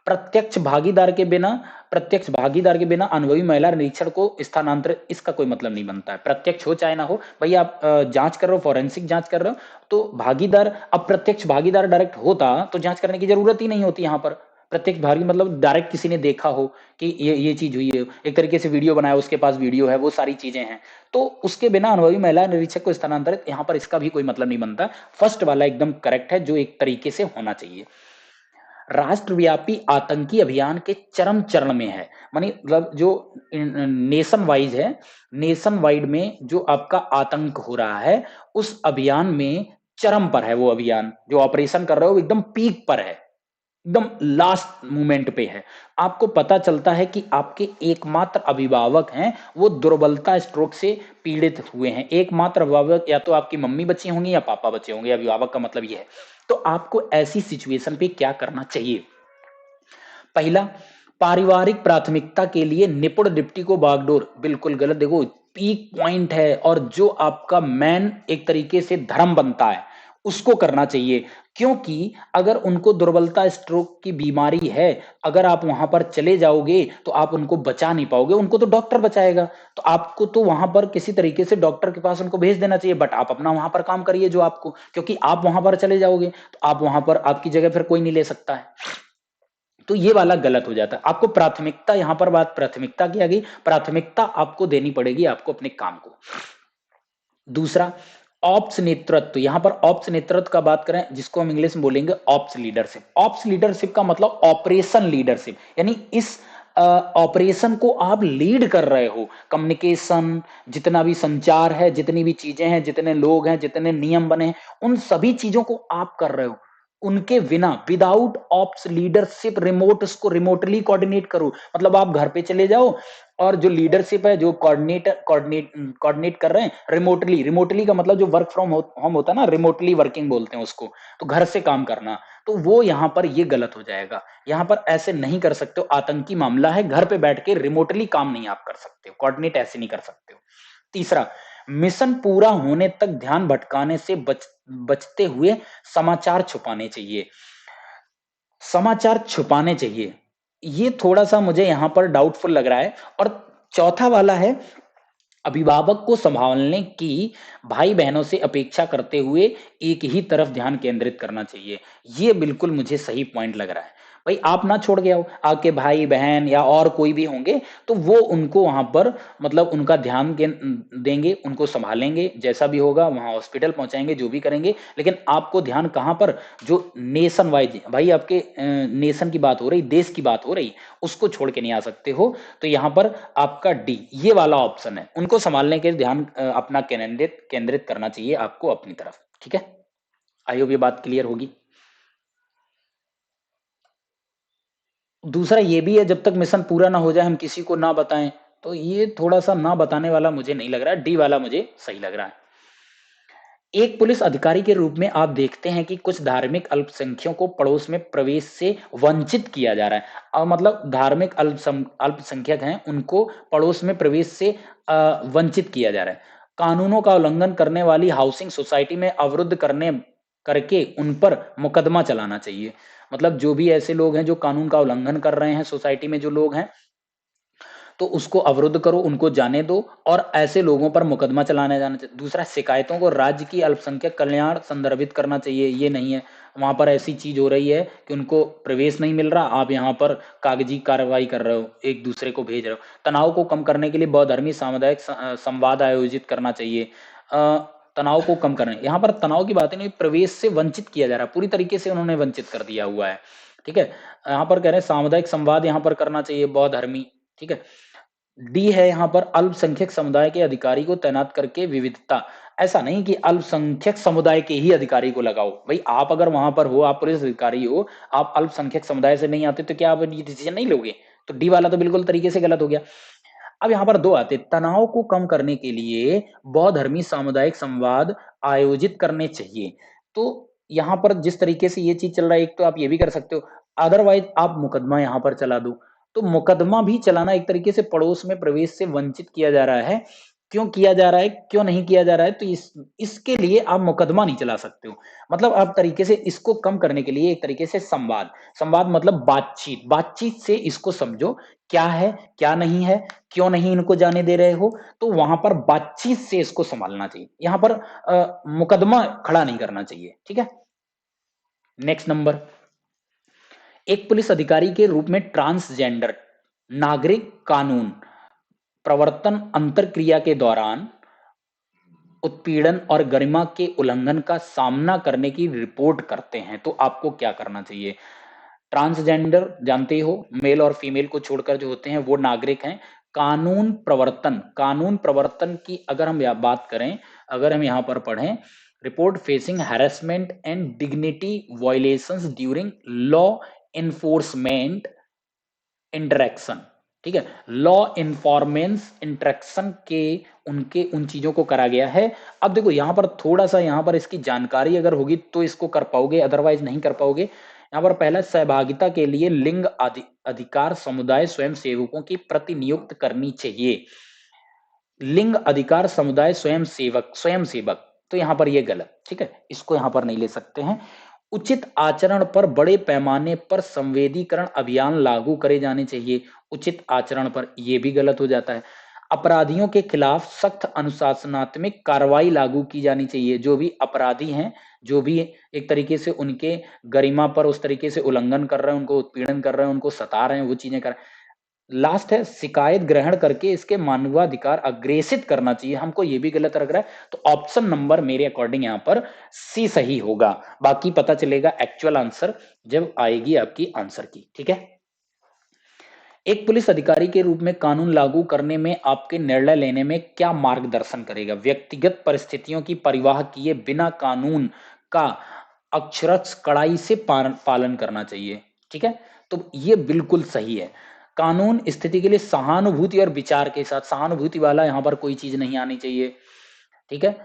प्रत्यक्ष भागीदार के बिना अनुभवी महिला निरीक्षण को स्थानांतरित, इसका कोई मतलब नहीं बनता है। प्रत्यक्ष हो चाहे ना हो, भाई आप जांच कर रहे हो, फॉरेंसिक जांच कर रहे हो, तो भागीदार, अप्रत्यक्ष भागीदार डायरेक्ट होता तो जांच करने की जरूरत ही नहीं होती। यहाँ पर प्रत्यक्ष भागी मतलब डायरेक्ट किसी ने देखा हो कि ये चीज हुई है, एक तरीके से वीडियो बनाया, उसके पास वीडियो है, वो सारी चीजें हैं, तो उसके बिना अनुभवी महिला निरीक्षक को स्थानांतरित, यहाँ पर इसका भी कोई मतलब नहीं बनता। फर्स्ट वाला एकदम करेक्ट है, जो एक तरीके से होना चाहिए। राष्ट्रव्यापी आतंकी अभियान के चरम चरण में है, मानी मतलब जो नेशन वाइज है, नेशन वाइड में जो आपका आतंक हो रहा है, उस अभियान में चरम पर है वो अभियान, जो ऑपरेशन कर रहे हो एकदम पीक पर है, एकदम लास्ट मोमेंट पे है। आपको पता चलता है कि आपके एकमात्र अभिभावक हैं वो दुर्बलता स्ट्रोक से पीड़ित हुए हैं। एकमात्र अभिभावक या तो आपकी मम्मी बची होंगी या पापा बचे होंगे, अभिभावक का मतलब ये है। तो आपको ऐसी सिचुएशन पे क्या करना चाहिए। पहला, पारिवारिक प्राथमिकता के लिए निपुण डिप्टी को बागडोर, बिल्कुल गलत। देखो पीक पॉइंट है, और जो आपका मैन एक तरीके से धर्म बनता है उसको करना चाहिए, क्योंकि अगर उनको दुर्बलता स्ट्रोक की बीमारी है, अगर आप वहां पर चले जाओगे तो आप उनको बचा नहीं पाओगे, उनको तो डॉक्टर बचाएगा। तो आपको तो वहां पर किसी तरीके से डॉक्टर के पास उनको भेज देना चाहिए, बट आप अपना वहां पर काम करिए जो आपको, क्योंकि आप वहां पर चले जाओगे तो आप वहां पर, आपकी जगह फिर कोई नहीं ले सकता है। तो ये वाला गलत हो जाता है। आपको प्राथमिकता, यहां पर बात प्राथमिकता की आ गई, प्राथमिकता आपको देनी पड़ेगी आपको अपने काम को। दूसरा, ऑप्स नेतृत्व, यहां पर ऑप्स नेतृत्व का बात करें, जिसको हम इंग्लिश में बोलेंगे ऑप्स लीडरशिप। ऑप्स लीडरशिप का मतलब ऑपरेशन लीडरशिप, यानी इस ऑपरेशन को आप लीड कर रहे हो। कम्युनिकेशन, जितना भी संचार है, जितनी भी चीजें हैं, जितने लोग हैं, जितने नियम बने हैं, उन सभी चीजों को आप कर रहे हो। उनके बिना, विदाउट ऑप्स लीडरशिप, रिमोट, उसको रिमोटली कोऑर्डिनेट करो, मतलब आप घर पे चले जाओ और जो लीडरशिप है, जो कोऑर्डिनेट कर रहे हैं रिमोटली, रिमोटली का मतलब जो वर्क फ्रॉम होम होता है ना, रिमोटली वर्किंग बोलते हैं उसको, तो घर से काम करना, तो वो यहां पर ये गलत हो जाएगा। यहां पर ऐसे नहीं कर सकते हो, आतंकी मामला है, घर पे बैठ के रिमोटली काम नहीं आप कर सकते हो, कोऑर्डिनेट ऐसे नहीं कर सकते हो। तीसरा, मिशन पूरा होने तक ध्यान भटकाने से बचते हुए समाचार छुपाने चाहिए, समाचार छुपाने चाहिए, ये थोड़ा सा मुझे यहां पर डाउटफुल लग रहा है। और चौथा वाला है, अभिभावक को संभालने की भाई बहनों से अपेक्षा करते हुए एक ही तरफ ध्यान केंद्रित करना चाहिए। ये बिल्कुल मुझे सही पॉइंट लग रहा है। भाई आप ना छोड़ के आओ, आपके भाई बहन या और कोई भी होंगे तो वो उनको वहां पर मतलब उनका ध्यान देंगे, उनको संभालेंगे, जैसा भी होगा वहां हॉस्पिटल पहुंचाएंगे, जो भी करेंगे। लेकिन आपको ध्यान कहां पर, जो नेशन वाइज भाई आपके नेशन की बात हो रही, देश की बात हो रही, उसको छोड़ के नहीं आ सकते हो। तो यहाँ पर आपका डी ये वाला ऑप्शन है, उनको संभालने के ध्यान अपना केंद्रित केंद्रित करना चाहिए आपको अपनी तरफ। ठीक है, आई होप ये बात क्लियर होगी। दूसरा ये भी है, जब तक मिशन पूरा ना हो जाए हम किसी को ना बताएं, तो ये थोड़ा सा ना बताने वाला मुझे नहीं लग रहा है, डी वाला मुझे सही लग रहा है। एक पुलिस अधिकारी के रूप में आप देखते हैं कि कुछ धार्मिक अल्पसंख्यकों को पड़ोस में प्रवेश से वंचित किया जा रहा है। मतलब धार्मिक अल्पसंख्यक हैं, उनको पड़ोस में प्रवेश से वंचित किया जा रहा है। कानूनों का उल्लंघन करने वाली हाउसिंग सोसाइटी में अवरुद्ध करने करके उन पर मुकदमा चलाना चाहिए। मतलब जो भी ऐसे लोग हैं जो कानून का उल्लंघन कर रहे हैं, सोसाइटी में जो लोग हैं, तो उसको अवरुद्ध करो, उनको जाने दो और ऐसे लोगों पर मुकदमा चलाने जाना चाहिए। दूसरा, शिकायतों को राज्य की अल्पसंख्यक कल्याण संदर्भित करना चाहिए। ये नहीं है वहां पर ऐसी चीज हो रही है कि उनको प्रवेश नहीं मिल रहा, आप यहाँ पर कागजी कार्रवाई कर रहे हो, एक दूसरे को भेज रहे हो। तनाव को कम करने के लिए बहुधर्मी सामुदायिक संवाद आयोजित करना चाहिए। तनाव को कम करने, यहाँ पर तनाव की बात नहीं, प्रवेश से वंचित किया जा रहा है, पूरी तरीके से उन्होंने वंचित कर दिया हुआ है। ठीक है, यहाँ पर कह रहे हैं सामुदायिक संवाद यहाँ पर करना चाहिए, बहुधर्मी। ठीक है, डी है यहाँ पर अल्पसंख्यक समुदाय के अधिकारी को तैनात करके विविधता। ऐसा नहीं कि अल्पसंख्यक समुदाय के ही अधिकारी को लगाओ, भाई आप अगर वहां पर हो, आप पुलिस अधिकारी हो, आप अल्पसंख्यक समुदाय से नहीं आते तो क्या आप ये डिसीजन नहीं लोगे? तो डी वाला तो बिल्कुल तरीके से गलत हो गया। अब यहाँ पर दो आते, तनाव को कम करने के लिए बहुधर्मी सामुदायिक संवाद आयोजित करने चाहिए। तो यहाँ पर जिस तरीके से ये चीज चल रहा है, एक तो आप ये भी कर सकते हो, अदरवाइज आप मुकदमा यहाँ पर चला दो। तो मुकदमा भी चलाना एक तरीके से पड़ोस में प्रवेश से वंचित किया जा रहा है। क्यों किया जा रहा है, क्यों नहीं किया जा रहा है, तो इसके लिए आप मुकदमा नहीं चला सकते हो। मतलब आप तरीके से इसको कम करने के लिए एक तरीके से संवाद, संवाद मतलब बातचीत, बातचीत से इसको समझो क्या है क्या नहीं है, क्यों नहीं इनको जाने दे रहे हो, तो वहां पर बातचीत से इसको संभालना चाहिए, यहाँ पर मुकदमा खड़ा नहीं करना चाहिए। ठीक है, नेक्स्ट नंबर, एक पुलिस अधिकारी के रूप में ट्रांसजेंडर नागरिक कानून प्रवर्तन अंतरक्रिया के दौरान उत्पीड़न और गरिमा के उल्लंघन का सामना करने की रिपोर्ट करते हैं, तो आपको क्या करना चाहिए? ट्रांसजेंडर जानते हो, मेल और फीमेल को छोड़कर जो होते हैं वो नागरिक हैं। कानून प्रवर्तन, कानून प्रवर्तन की अगर हम बात करें, अगर हम यहाँ पर पढ़ें, report facing harassment and dignity violations during law enforcement interaction. ठीक है, लॉ इन्फॉर्मेंस इंटरेक्शन के उनके उन चीजों को करा गया है। अब देखो यहाँ पर थोड़ा सा, यहाँ पर इसकी जानकारी अगर होगी तो इसको कर पाओगे, अदरवाइज नहीं कर पाओगे। यहाँ पर पहला, सहभागिता के लिए लिंग अधिकार समुदाय स्वयं सेवकों की प्रतिनियुक्त करनी चाहिए। लिंग अधिकार समुदाय स्वयं सेवक, स्वयं सेवक, तो यहाँ पर ये गलत। ठीक है, इसको यहाँ पर नहीं ले सकते हैं। उचित आचरण पर बड़े पैमाने पर संवेदीकरण अभियान लागू करे जाने चाहिए। उचित आचरण पर, ये भी गलत हो जाता है। अपराधियों के खिलाफ सख्त अनुशासनात्मक कार्रवाई लागू की जानी चाहिए। जो भी अपराधी हैं, जो भी एक तरीके से उनके गरिमा पर उस तरीके से उल्लंघन कर रहे हैं, उनको उत्पीड़न कर रहे हैं, उनको सता रहे हैं, वो चीजें कर। लास्ट है, शिकायत ग्रहण करके इसके मानवाधिकार अग्रेसित करना चाहिए। हमको ये भी गलत लग रहा है, तो ऑप्शन नंबर मेरे अकॉर्डिंग यहाँ पर सी सही होगा। बाकी पता चलेगा एक्चुअल आंसर जब आएगी आपकी आंसर की। ठीक है, एक पुलिस अधिकारी के रूप में कानून लागू करने में आपके निर्णय लेने में क्या मार्गदर्शन करेगा? व्यक्तिगत परिस्थितियों की परवाह किए बिना कानून का अक्षरश कड़ाई से पालन करना चाहिए। ठीक है, तो ये बिल्कुल सही है। कानून स्थिति के लिए सहानुभूति और विचार के साथ, सहानुभूति वाला यहाँ पर कोई चीज नहीं आनी चाहिए। ठीक है,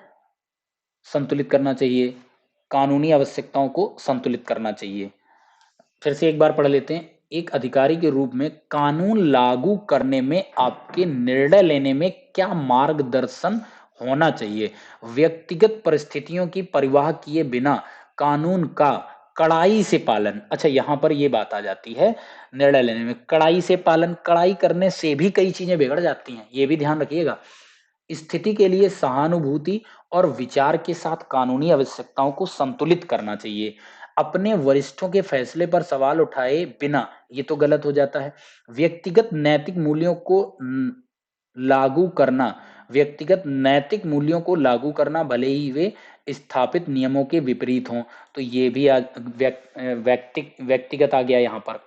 संतुलित करना चाहिए, कानूनी आवश्यकताओं को संतुलित करना चाहिए। फिर से एक बार पढ़ लेते हैं, एक अधिकारी के रूप में कानून लागू करने में आपके निर्णय लेने में क्या मार्गदर्शन होना चाहिए? व्यक्तिगत परिस्थितियों की परवाह किए बिना कानून का कड़ाई से पालन। अच्छा, यहां पर ये बात आ जाती है, निर्णय लेने में कड़ाई से पालन, कड़ाई करने से भी कई चीजें बिगड़ जाती हैं, ये भी ध्यान रखिएगा। स्थिति के लिए सहानुभूति और विचार के साथ कानूनी आवश्यकताओं को संतुलित करना चाहिए। अपने वरिष्ठों के फैसले पर सवाल उठाए बिना, ये तो गलत हो जाता है। व्यक्तिगत नैतिक मूल्यों को लागू करना, व्यक्तिगत नैतिक मूल्यों को लागू करना भले ही वे स्थापित नियमों के विपरीत हों। तो ये भी व्यक्तिगत आ गया यहाँ पर,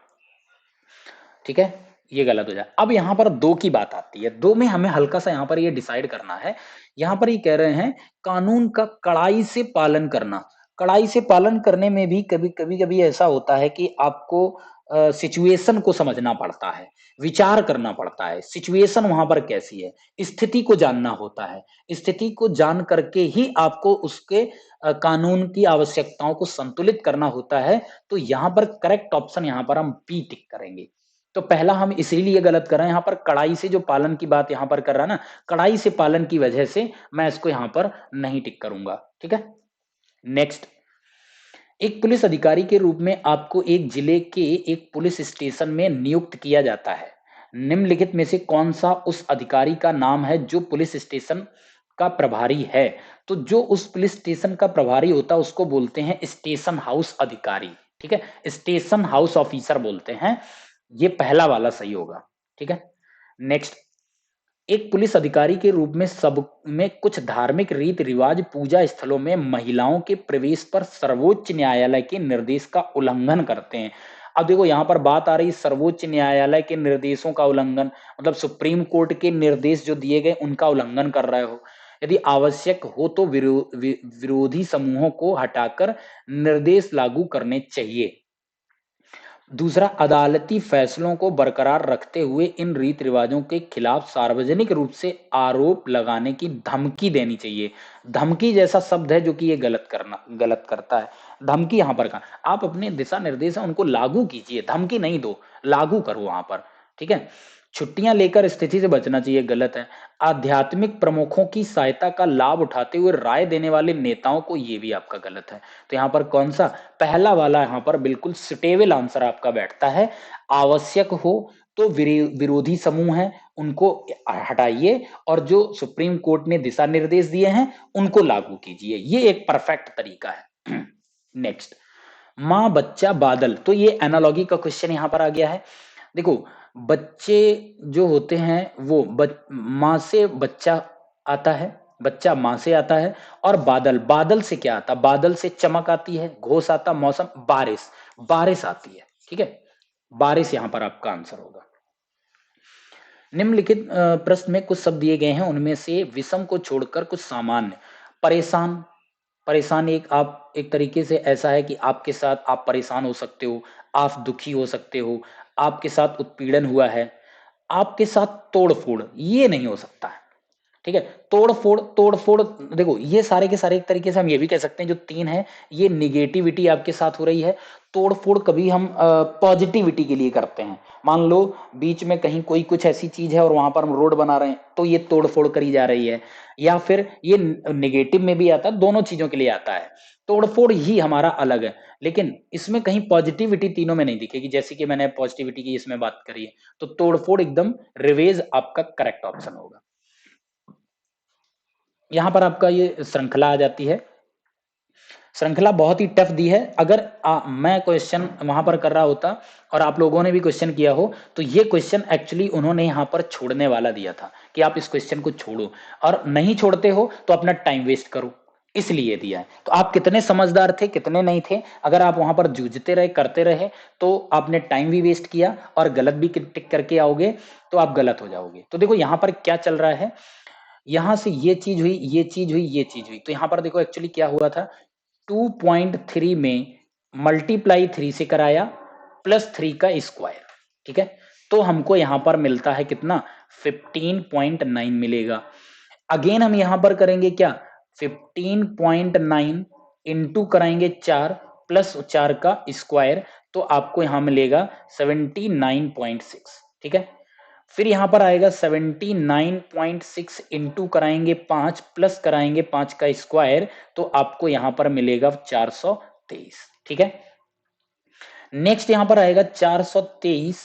ठीक है, ये गलत हो जाए। अब यहाँ पर दो की बात आती है, दो में हमें हल्का सा यहाँ पर ये डिसाइड करना है। यहाँ पर ये कह रहे हैं कानून का कड़ाई से पालन करना। कड़ाई से पालन करने में भी कभी ऐसा होता है कि आपको सिचुएशन को समझना पड़ता है, विचार करना पड़ता है, सिचुएशन वहां पर कैसी है, स्थिति को जानना होता है। स्थिति को जान करके ही आपको उसके कानून की आवश्यकताओं को संतुलित करना होता है। तो यहाँ पर करेक्ट ऑप्शन यहाँ पर हम बी टिक करेंगे। तो पहला हम इसीलिए गलत कर रहे हैं, यहाँ पर कड़ाई से जो पालन की बात यहाँ पर कर रहा है ना, कड़ाई से पालन की वजह से मैं इसको यहाँ पर नहीं टिक करूंगा, ठीक है। नेक्स्ट, एक पुलिस अधिकारी के रूप में आपको एक जिले के एक पुलिस स्टेशन में नियुक्त किया जाता है। निम्नलिखित में से कौन सा उस अधिकारी का नाम है जो पुलिस स्टेशन का प्रभारी है? तो जो उस पुलिस स्टेशन का प्रभारी होता है उसको बोलते हैं स्टेशन हाउस अधिकारी, ठीक है, स्टेशन हाउस ऑफिसर बोलते हैं। ये पहला वाला सही होगा, ठीक है। नेक्स्ट, एक पुलिस अधिकारी के रूप में सब में कुछ धार्मिक रीति रिवाज पूजा स्थलों में महिलाओं के प्रवेश पर सर्वोच्च न्यायालय के निर्देश का उल्लंघन करते हैं। अब देखो यहाँ पर बात आ रही सर्वोच्च न्यायालय के निर्देशों का उल्लंघन, मतलब सुप्रीम कोर्ट के निर्देश जो दिए गए उनका उल्लंघन कर रहे हो। यदि आवश्यक हो तो विरोधी समूहों को हटाकर निर्देश लागू करने चाहिए। दूसरा, अदालती फैसलों को बरकरार रखते हुए इन रीति रिवाजों के खिलाफ सार्वजनिक रूप से आरोप लगाने की धमकी देनी चाहिए। धमकी जैसा शब्द है जो कि ये गलत करता है। धमकी यहाँ पर कहा, आप अपने दिशा निर्देश उनको लागू कीजिए, धमकी नहीं दो, लागू करो वहां पर, ठीक है। छुट्टियां लेकर स्थिति से बचना चाहिए, गलत है। आध्यात्मिक प्रमुखों की सहायता का लाभ उठाते हुए राय देने वाले नेताओं को, ये भी आपका गलत है। तो यहाँ पर कौन सा, पहला वाला यहाँ पर बिल्कुल सुटेबल आंसर आपका बैठता है। आवश्यक हो तो विरोधी समूह है उनको हटाइए और जो सुप्रीम कोर्ट ने दिशा निर्देश दिए हैं उनको लागू कीजिए, ये एक परफेक्ट तरीका है। नेक्स्ट, माँ बच्चा बादल, तो ये एनालॉगी का क्वेश्चन यहाँ पर आ गया है। देखो, बच्चे जो होते हैं वो माँ से बच्चा आता है, बच्चा माँ से आता है, और बादल, बादल से क्या आता, बादल से चमक आती है, घोष आता, मौसम, बारिश, बारिश आती है, ठीक है। बारिश यहां पर आपका आंसर होगा। निम्नलिखित प्रश्न में कुछ शब्द दिए गए हैं, उनमें से विषम को छोड़कर कुछ सामान्य। परेशान, परेशान एक तरीके से ऐसा है कि आपके साथ आप परेशान हो सकते हो, आप दुखी हो सकते हो, आपके साथ उत्पीड़न हुआ है। आपके साथ तोड़फोड़, ये नहीं हो सकता है, ठीक है। तोड़फोड़, तोड़फोड़, देखो ये सारे के सारे एक तरीके से हम ये भी कह सकते हैं जो तीन है ये निगेटिविटी आपके साथ हो रही है। तोड़फोड़ कभी हम पॉजिटिविटी के लिए करते हैं। मान लो बीच में कहीं कोई कुछ ऐसी चीज है और वहां पर हम रोड बना रहे हैं तो ये तोड़फोड़ करी जा रही है। या फिर ये निगेटिव में भी आता है, दोनों चीजों के लिए आता है। तोड़फोड़ ही हमारा अलग है, लेकिन इसमें कहीं पॉजिटिविटी तीनों में नहीं दिखेगी, जैसे कि मैंने पॉजिटिविटी की इसमें बात करी है। तो तोड़फोड़ एकदम रिवेज आपका करेक्ट ऑप्शन होगा। यहां पर आपका ये श्रृंखला आ जाती है। श्रृंखला बहुत ही टफ दी है। अगर मैं क्वेश्चन वहां पर कर रहा होता और आप लोगों ने भी क्वेश्चन किया हो तो ये क्वेश्चन एक्चुअली उन्होंने यहाँ पर छोड़ने वाला दिया था कि आप इस क्वेश्चन को छोड़ो, और नहीं छोड़ते हो तो अपना टाइम वेस्ट करो, इसलिए दिया है। तो आप कितने समझदार थे कितने नहीं थे, अगर आप वहां पर जूझते रहे करते रहे तो आपने टाइम भी वेस्ट किया और गलत भी टिक करके आओगे तो आप गलत हो जाओगे। तो देखो यहाँ पर क्या चल रहा है, यहां से ये चीज हुई, ये चीज हुई, ये चीज हुई। तो यहाँ पर देखो एक्चुअली क्या हुआ था, 2.3 में मल्टीप्लाई 3 से कराया प्लस 3 का स्क्वायर, ठीक है। तो हमको यहां पर मिलता है कितना, 15.9 मिलेगा। अगेन हम यहां पर करेंगे क्या, 15.9 इंटू कराएंगे 4 प्लस 4 का स्क्वायर, तो आपको यहां मिलेगा 79.6, ठीक है। फिर यहां पर आएगा 79.6 इंटू कराएंगे 5 प्लस कराएंगे 5 का स्क्वायर, तो आपको यहां पर मिलेगा 423, ठीक है। नेक्स्ट यहां पर आएगा 423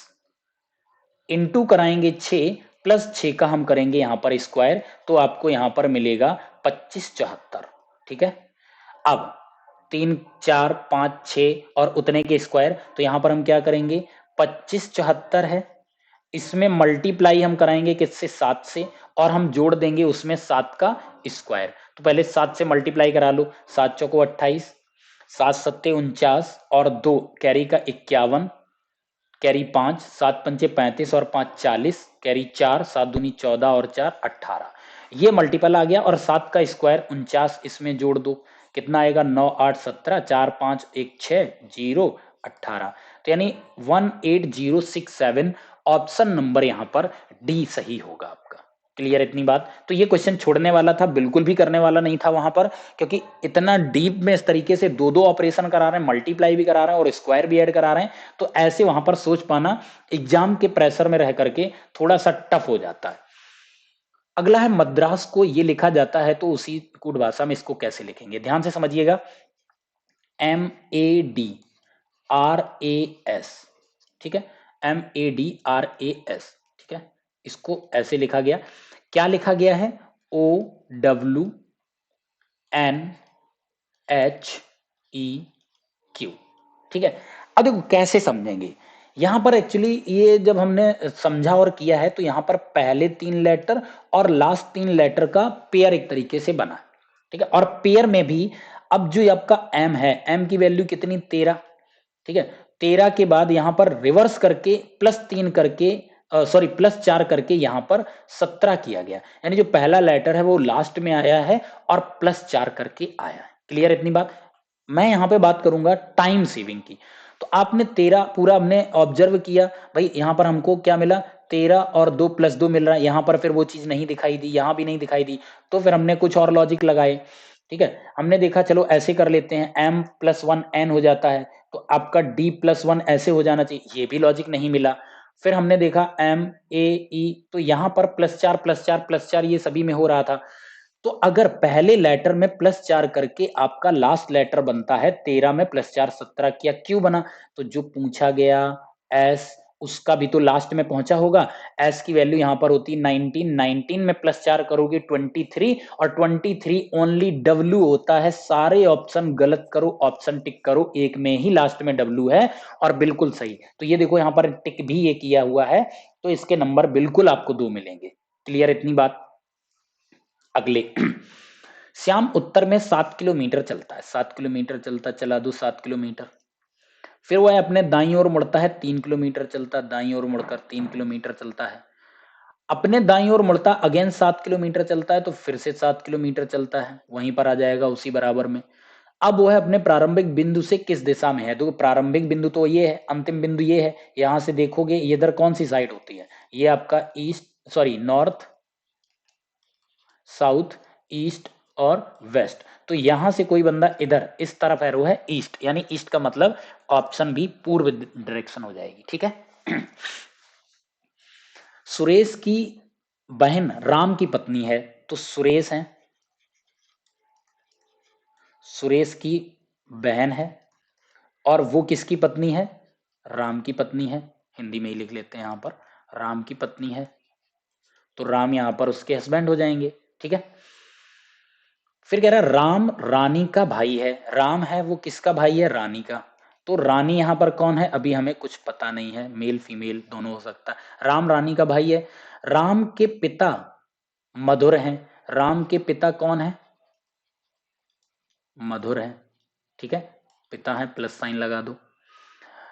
इंटू कराएंगे 6 प्लस 6 का हम करेंगे यहाँ पर स्क्वायर, तो आपको यहाँ पर मिलेगा 2574। ठीक है, अब 3 4 5 6 और उतने के स्क्वायर, तो यहाँ पर हम क्या करेंगे, 2574 है, इसमें मल्टीप्लाई हम कराएंगे किससे, 7 से, और हम जोड़ देंगे उसमें 7 का स्क्वायर। तो पहले 7 से मल्टीप्लाई करा लो, 7 चौको 28, 7 सत्ते 49 और 2 कैरी का 51, कैरी 5, 7 पंचे 35 और 5 40, कैरी 4, 7 दूनी 14 और 4 18, ये मल्टीपल आ गया, और 7 का स्क्वायर 49 इसमें जोड़ दो, कितना आएगा, 9 8 17, 4 5 1 6 0 18, तो यानी 18067, ऑप्शन नंबर यहाँ पर डी सही होगा आपका। क्लियर इतनी बात। तो ये क्वेश्चन छोड़ने वाला था, बिल्कुल भी करने वाला नहीं था वहां पर, क्योंकि इतना डीप में इस तरीके से दो दो ऑपरेशन करा रहे हैं, मल्टीप्लाई भी करा रहे हैं और स्क्वायर भी ऐड करा रहे हैं, तो ऐसे वहां पर सोच पाना एग्जाम के प्रेशर में रह करके थोड़ा सा टफ हो जाता है। अगला है मद्रास को ये लिखा जाता है, तो उसी कूट भाषा में इसको कैसे लिखेंगे, ध्यान से समझिएगा। MADRAS, ठीक है, MADRAS, ठीक है, इसको ऐसे लिखा गया, क्या लिखा गया है, OWNHEQ, ठीक है। अब देखो कैसे समझेंगे, यहां पर एक्चुअली ये जब हमने समझा और किया है, तो यहां पर पहले 3 लेटर और लास्ट 3 लेटर का पेयर एक तरीके से बना, ठीक है, और पेयर में भी अब जो आपका m है, m की वैल्यू कितनी, 13, ठीक है, 13 के बाद यहां पर रिवर्स करके +3 करके सॉरी +4 करके यहां पर 17 किया गया, यानी जो पहला लेटर है वो लास्ट में आया है और +4 करके आया है। क्लियर इतनी बात। मैं यहां पे बात करूंगा टाइम सेविंग की, तो आपने 13 पूरा हमने ऑब्जर्व किया, भाई यहां पर हमको क्या मिला, 13 और 2 + 2 मिल रहा है, यहां पर फिर वो चीज नहीं दिखाई दी, यहां भी नहीं दिखाई दी, तो फिर हमने कुछ और लॉजिक लगाए, ठीक है, हमने देखा चलो ऐसे कर लेते हैं, m + 1 n हो जाता है, तो आपका d + 1 ऐसे हो जाना चाहिए, ये भी लॉजिक नहीं मिला। फिर हमने देखा m a e, तो यहां पर +4 +4 +4 ये सभी में हो रहा था, तो अगर पहले लेटर में +4 करके आपका लास्ट लेटर बनता है, 13 में +4 17 किया, क्यों बना, तो जो पूछा गया s उसका भी तो लास्ट में पहुंचा होगा, s की वैल्यू यहां पर होती 19, 19 में +4 करोगे 23, और 23 ओनली w होता है, सारे ऑप्शन गलत करो, ऑप्शन टिक करो, एक में ही लास्ट में w है, और बिल्कुल सही, तो ये देखो यहां पर टिक भी ये किया हुआ है, तो इसके नंबर बिल्कुल आपको 2 मिलेंगे। क्लियर इतनी बात। अगले श्याम उत्तर में 7 किलोमीटर चलता है, 7 किलोमीटर चलता, चला दो 7 किलोमीटर, फिर वह अपने दाईं ओर मुड़ता है, 3 किलोमीटर चलता, दाईं ओर मुड़कर 3 किलोमीटर चलता है, अपने दाईं ओर मुड़ता अगेन 7 किलोमीटर चलता है, तो फिर से 7 किलोमीटर चलता है, वहीं पर आ जाएगा उसी बराबर में। अब वह अपने प्रारंभिक बिंदु से किस दिशा में है, तो प्रारंभिक बिंदु तो ये है, अंतिम बिंदु ये है, यहां से देखोगे ये इधर कौन सी साइड होती है, ये आपका east sorry north south east और वेस्ट, तो यहां से कोई बंदा इधर इस तरफ एरो है ईस्ट, यानी ईस्ट का मतलब ऑप्शन बी पूर्व डायरेक्शन हो जाएगी, ठीक है। सुरेश की बहन राम की पत्नी है, तो सुरेश है, सुरेश की बहन है, और वो किसकी पत्नी है, राम की पत्नी है, हिंदी में ही लिख लेते हैं यहां पर, राम की पत्नी है, तो राम यहां पर उसके हस्बैंड हो जाएंगे, ठीक है। फिर कह रहा है राम रानी का भाई है, राम है वो किसका भाई है, रानी का, तो रानी यहां पर कौन है, अभी हमें कुछ पता नहीं है, मेल फीमेल दोनों हो सकता है, राम रानी का भाई है, राम के पिता मधुर हैं, राम के पिता कौन है, मधुर है, ठीक है, पिता है +साइन लगा दो।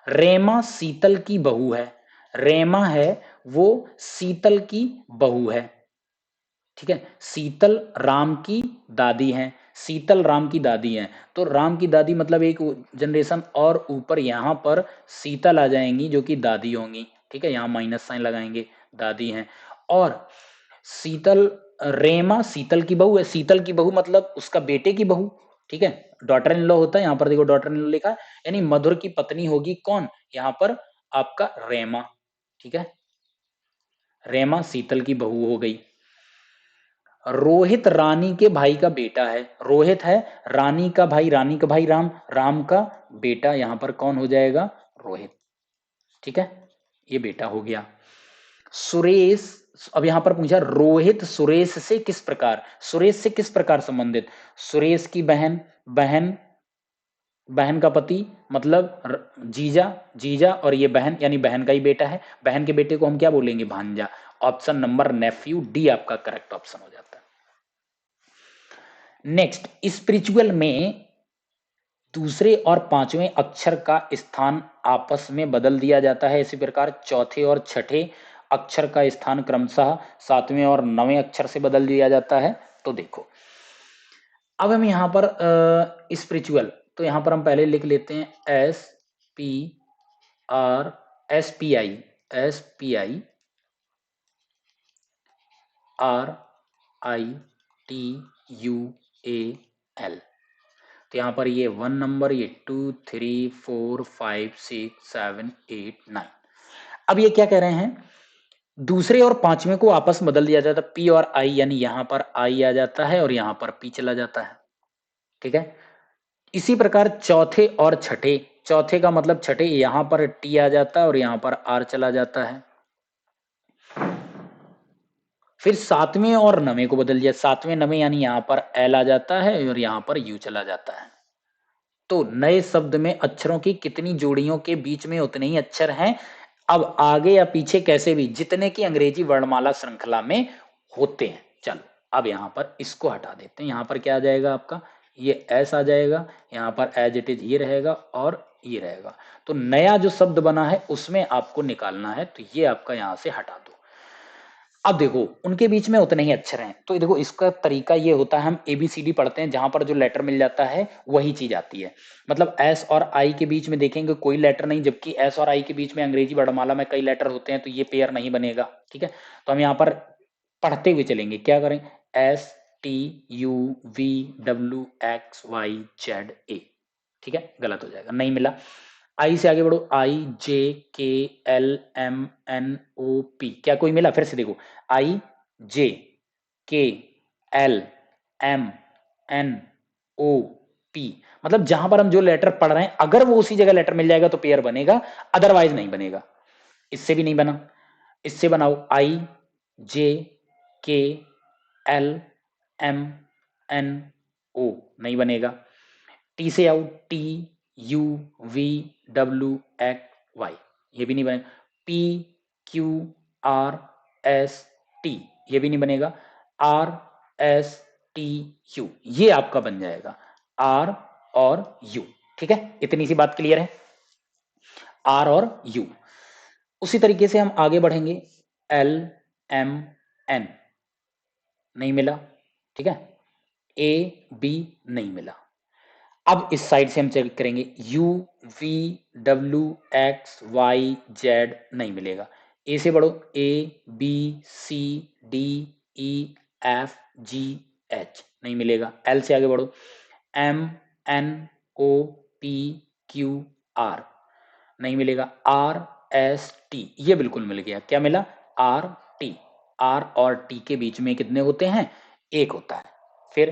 रेमा शीतल की बहू है, रेमा है वो शीतल की बहू है, ठीक है, शीतल राम की दादी हैं, शीतल राम की दादी हैं, तो राम की दादी मतलब एक जनरेशन और ऊपर यहां पर शीतल आ जाएंगी जो कि दादी होंगी, ठीक है, यहाँ -साइन लगाएंगे, दादी हैं, और शीतल रेमा शीतल की बहू है, शीतल की बहू मतलब उसका बेटे की बहू, ठीक है, डॉटर इन लॉ होता है, यहाँ पर देखो डॉटर इन लॉ लिखा है, यानी मधुर की पत्नी होगी कौन, यहाँ पर आपका रेमा, ठीक है, रेमा शीतल की बहू हो गई। रोहित रानी के भाई का बेटा है, रोहित है रानी का भाई, रानी का भाई राम, राम का बेटा यहां पर कौन हो जाएगा, रोहित, ठीक है, ये बेटा हो गया। सुरेश अब यहां पर पूछा रोहित सुरेश से किस प्रकार, सुरेश से किस प्रकार संबंधित, सुरेश की बहन, बहन बहन का पति मतलब जीजा, जीजा और ये बहन यानी बहन का ही बेटा है, बहन के बेटे को हम क्या बोलेंगे, भांजा। ऑप्शन नंबर नेफ्यू डी आपका करेक्ट ऑप्शन हो जाता है। नेक्स्ट, स्पिरिचुअल में दूसरे और पांचवें अक्षर का स्थान आपस में बदल दिया जाता है, इसी प्रकार चौथे और छठे अक्षर का स्थान क्रमशः सातवें और नवें अक्षर से बदल दिया जाता है। तो देखो अब हम यहां पर स्पिरिचुअल, तो यहां पर हम पहले लिख लेते हैं S P R S P I, S P I R I T U A L. तो यहाँ पर ये 1 नंबर, ये 2 3 4 5 6 7 8 9। अब ये क्या कह रहे हैं, दूसरे और पांचवें को आपस में बदल दिया जाता है, पी और आई, यानी यहां पर आई आ जाता है और यहां पर पी चला जाता है, ठीक है। इसी प्रकार चौथे और छठे, चौथे का मतलब छठे, यहां पर टी आ जाता है और यहां पर आर चला जाता है। फिर सातवें और नवें को बदल दिया, सातवें नवें यानी यहां पर एल आ जाता है और यहां पर यू चला जाता है। तो नए शब्द में अक्षरों की कितनी जोड़ियों के बीच में उतने ही अक्षर हैं। अब आगे या पीछे कैसे भी, जितने की अंग्रेजी वर्णमाला श्रृंखला में होते हैं। चलो अब यहां पर इसको हटा देते हैं, यहां पर क्या आ जाएगा आपका, ये एस आ जाएगा, यहां पर एज इट इज ये रहेगा और ये रहेगा। तो नया जो शब्द बना है उसमें आपको निकालना है, तो ये आपका यहां से हटा दो। अब देखो उनके बीच में उतने ही अक्षर हैं, तो देखो इसका तरीका ये होता है, हम एबीसीडी पढ़ते हैं, जहां पर जो लेटर मिल जाता है वही चीज आती है। मतलब एस और आई के बीच में देखेंगे कोई लेटर नहीं, जबकि एस और आई के बीच में अंग्रेजी वर्णमाला में कई लेटर होते हैं, तो ये पेयर नहीं बनेगा, ठीक है। तो हम यहाँ पर पढ़ते हुए चलेंगे, क्या करें, S T U V W X Y Z A, ठीक है, गलत हो जाएगा, नहीं मिला। आई से आगे बढ़ो, I J K L M N O P, क्या कोई मिला, फिर से देखो, I J K L M N O P, मतलब जहां पर हम जो लेटर पढ़ रहे हैं अगर वो उसी जगह लेटर मिल जाएगा तो पेयर बनेगा, अदरवाइज नहीं बनेगा। इससे भी नहीं बना, इससे बनाओ, आई J K L M N ओ, नहीं बनेगा। टी से आओ, T U V W X Y, ये भी नहीं बनेगा। P Q R S T, ये भी नहीं बनेगा। आर एस टी यू, ये आपका बन जाएगा आर और यू, ठीक है, इतनी सी बात क्लियर है, आर और यू। उसी तरीके से हम आगे बढ़ेंगे, एल एम एन नहीं मिला, ठीक है, ए बी नहीं मिला। अब इस साइड से हम चेक करेंगे, U V W X Y Z नहीं मिलेगा। ए से बढ़ो, A B C D E F G H नहीं मिलेगा। एल से आगे बढ़ो, M N O P Q R नहीं मिलेगा। आर एस टी, ये बिल्कुल मिल गया, क्या मिला, आर टी। आर और टी के बीच में कितने होते हैं, एक होता है। फिर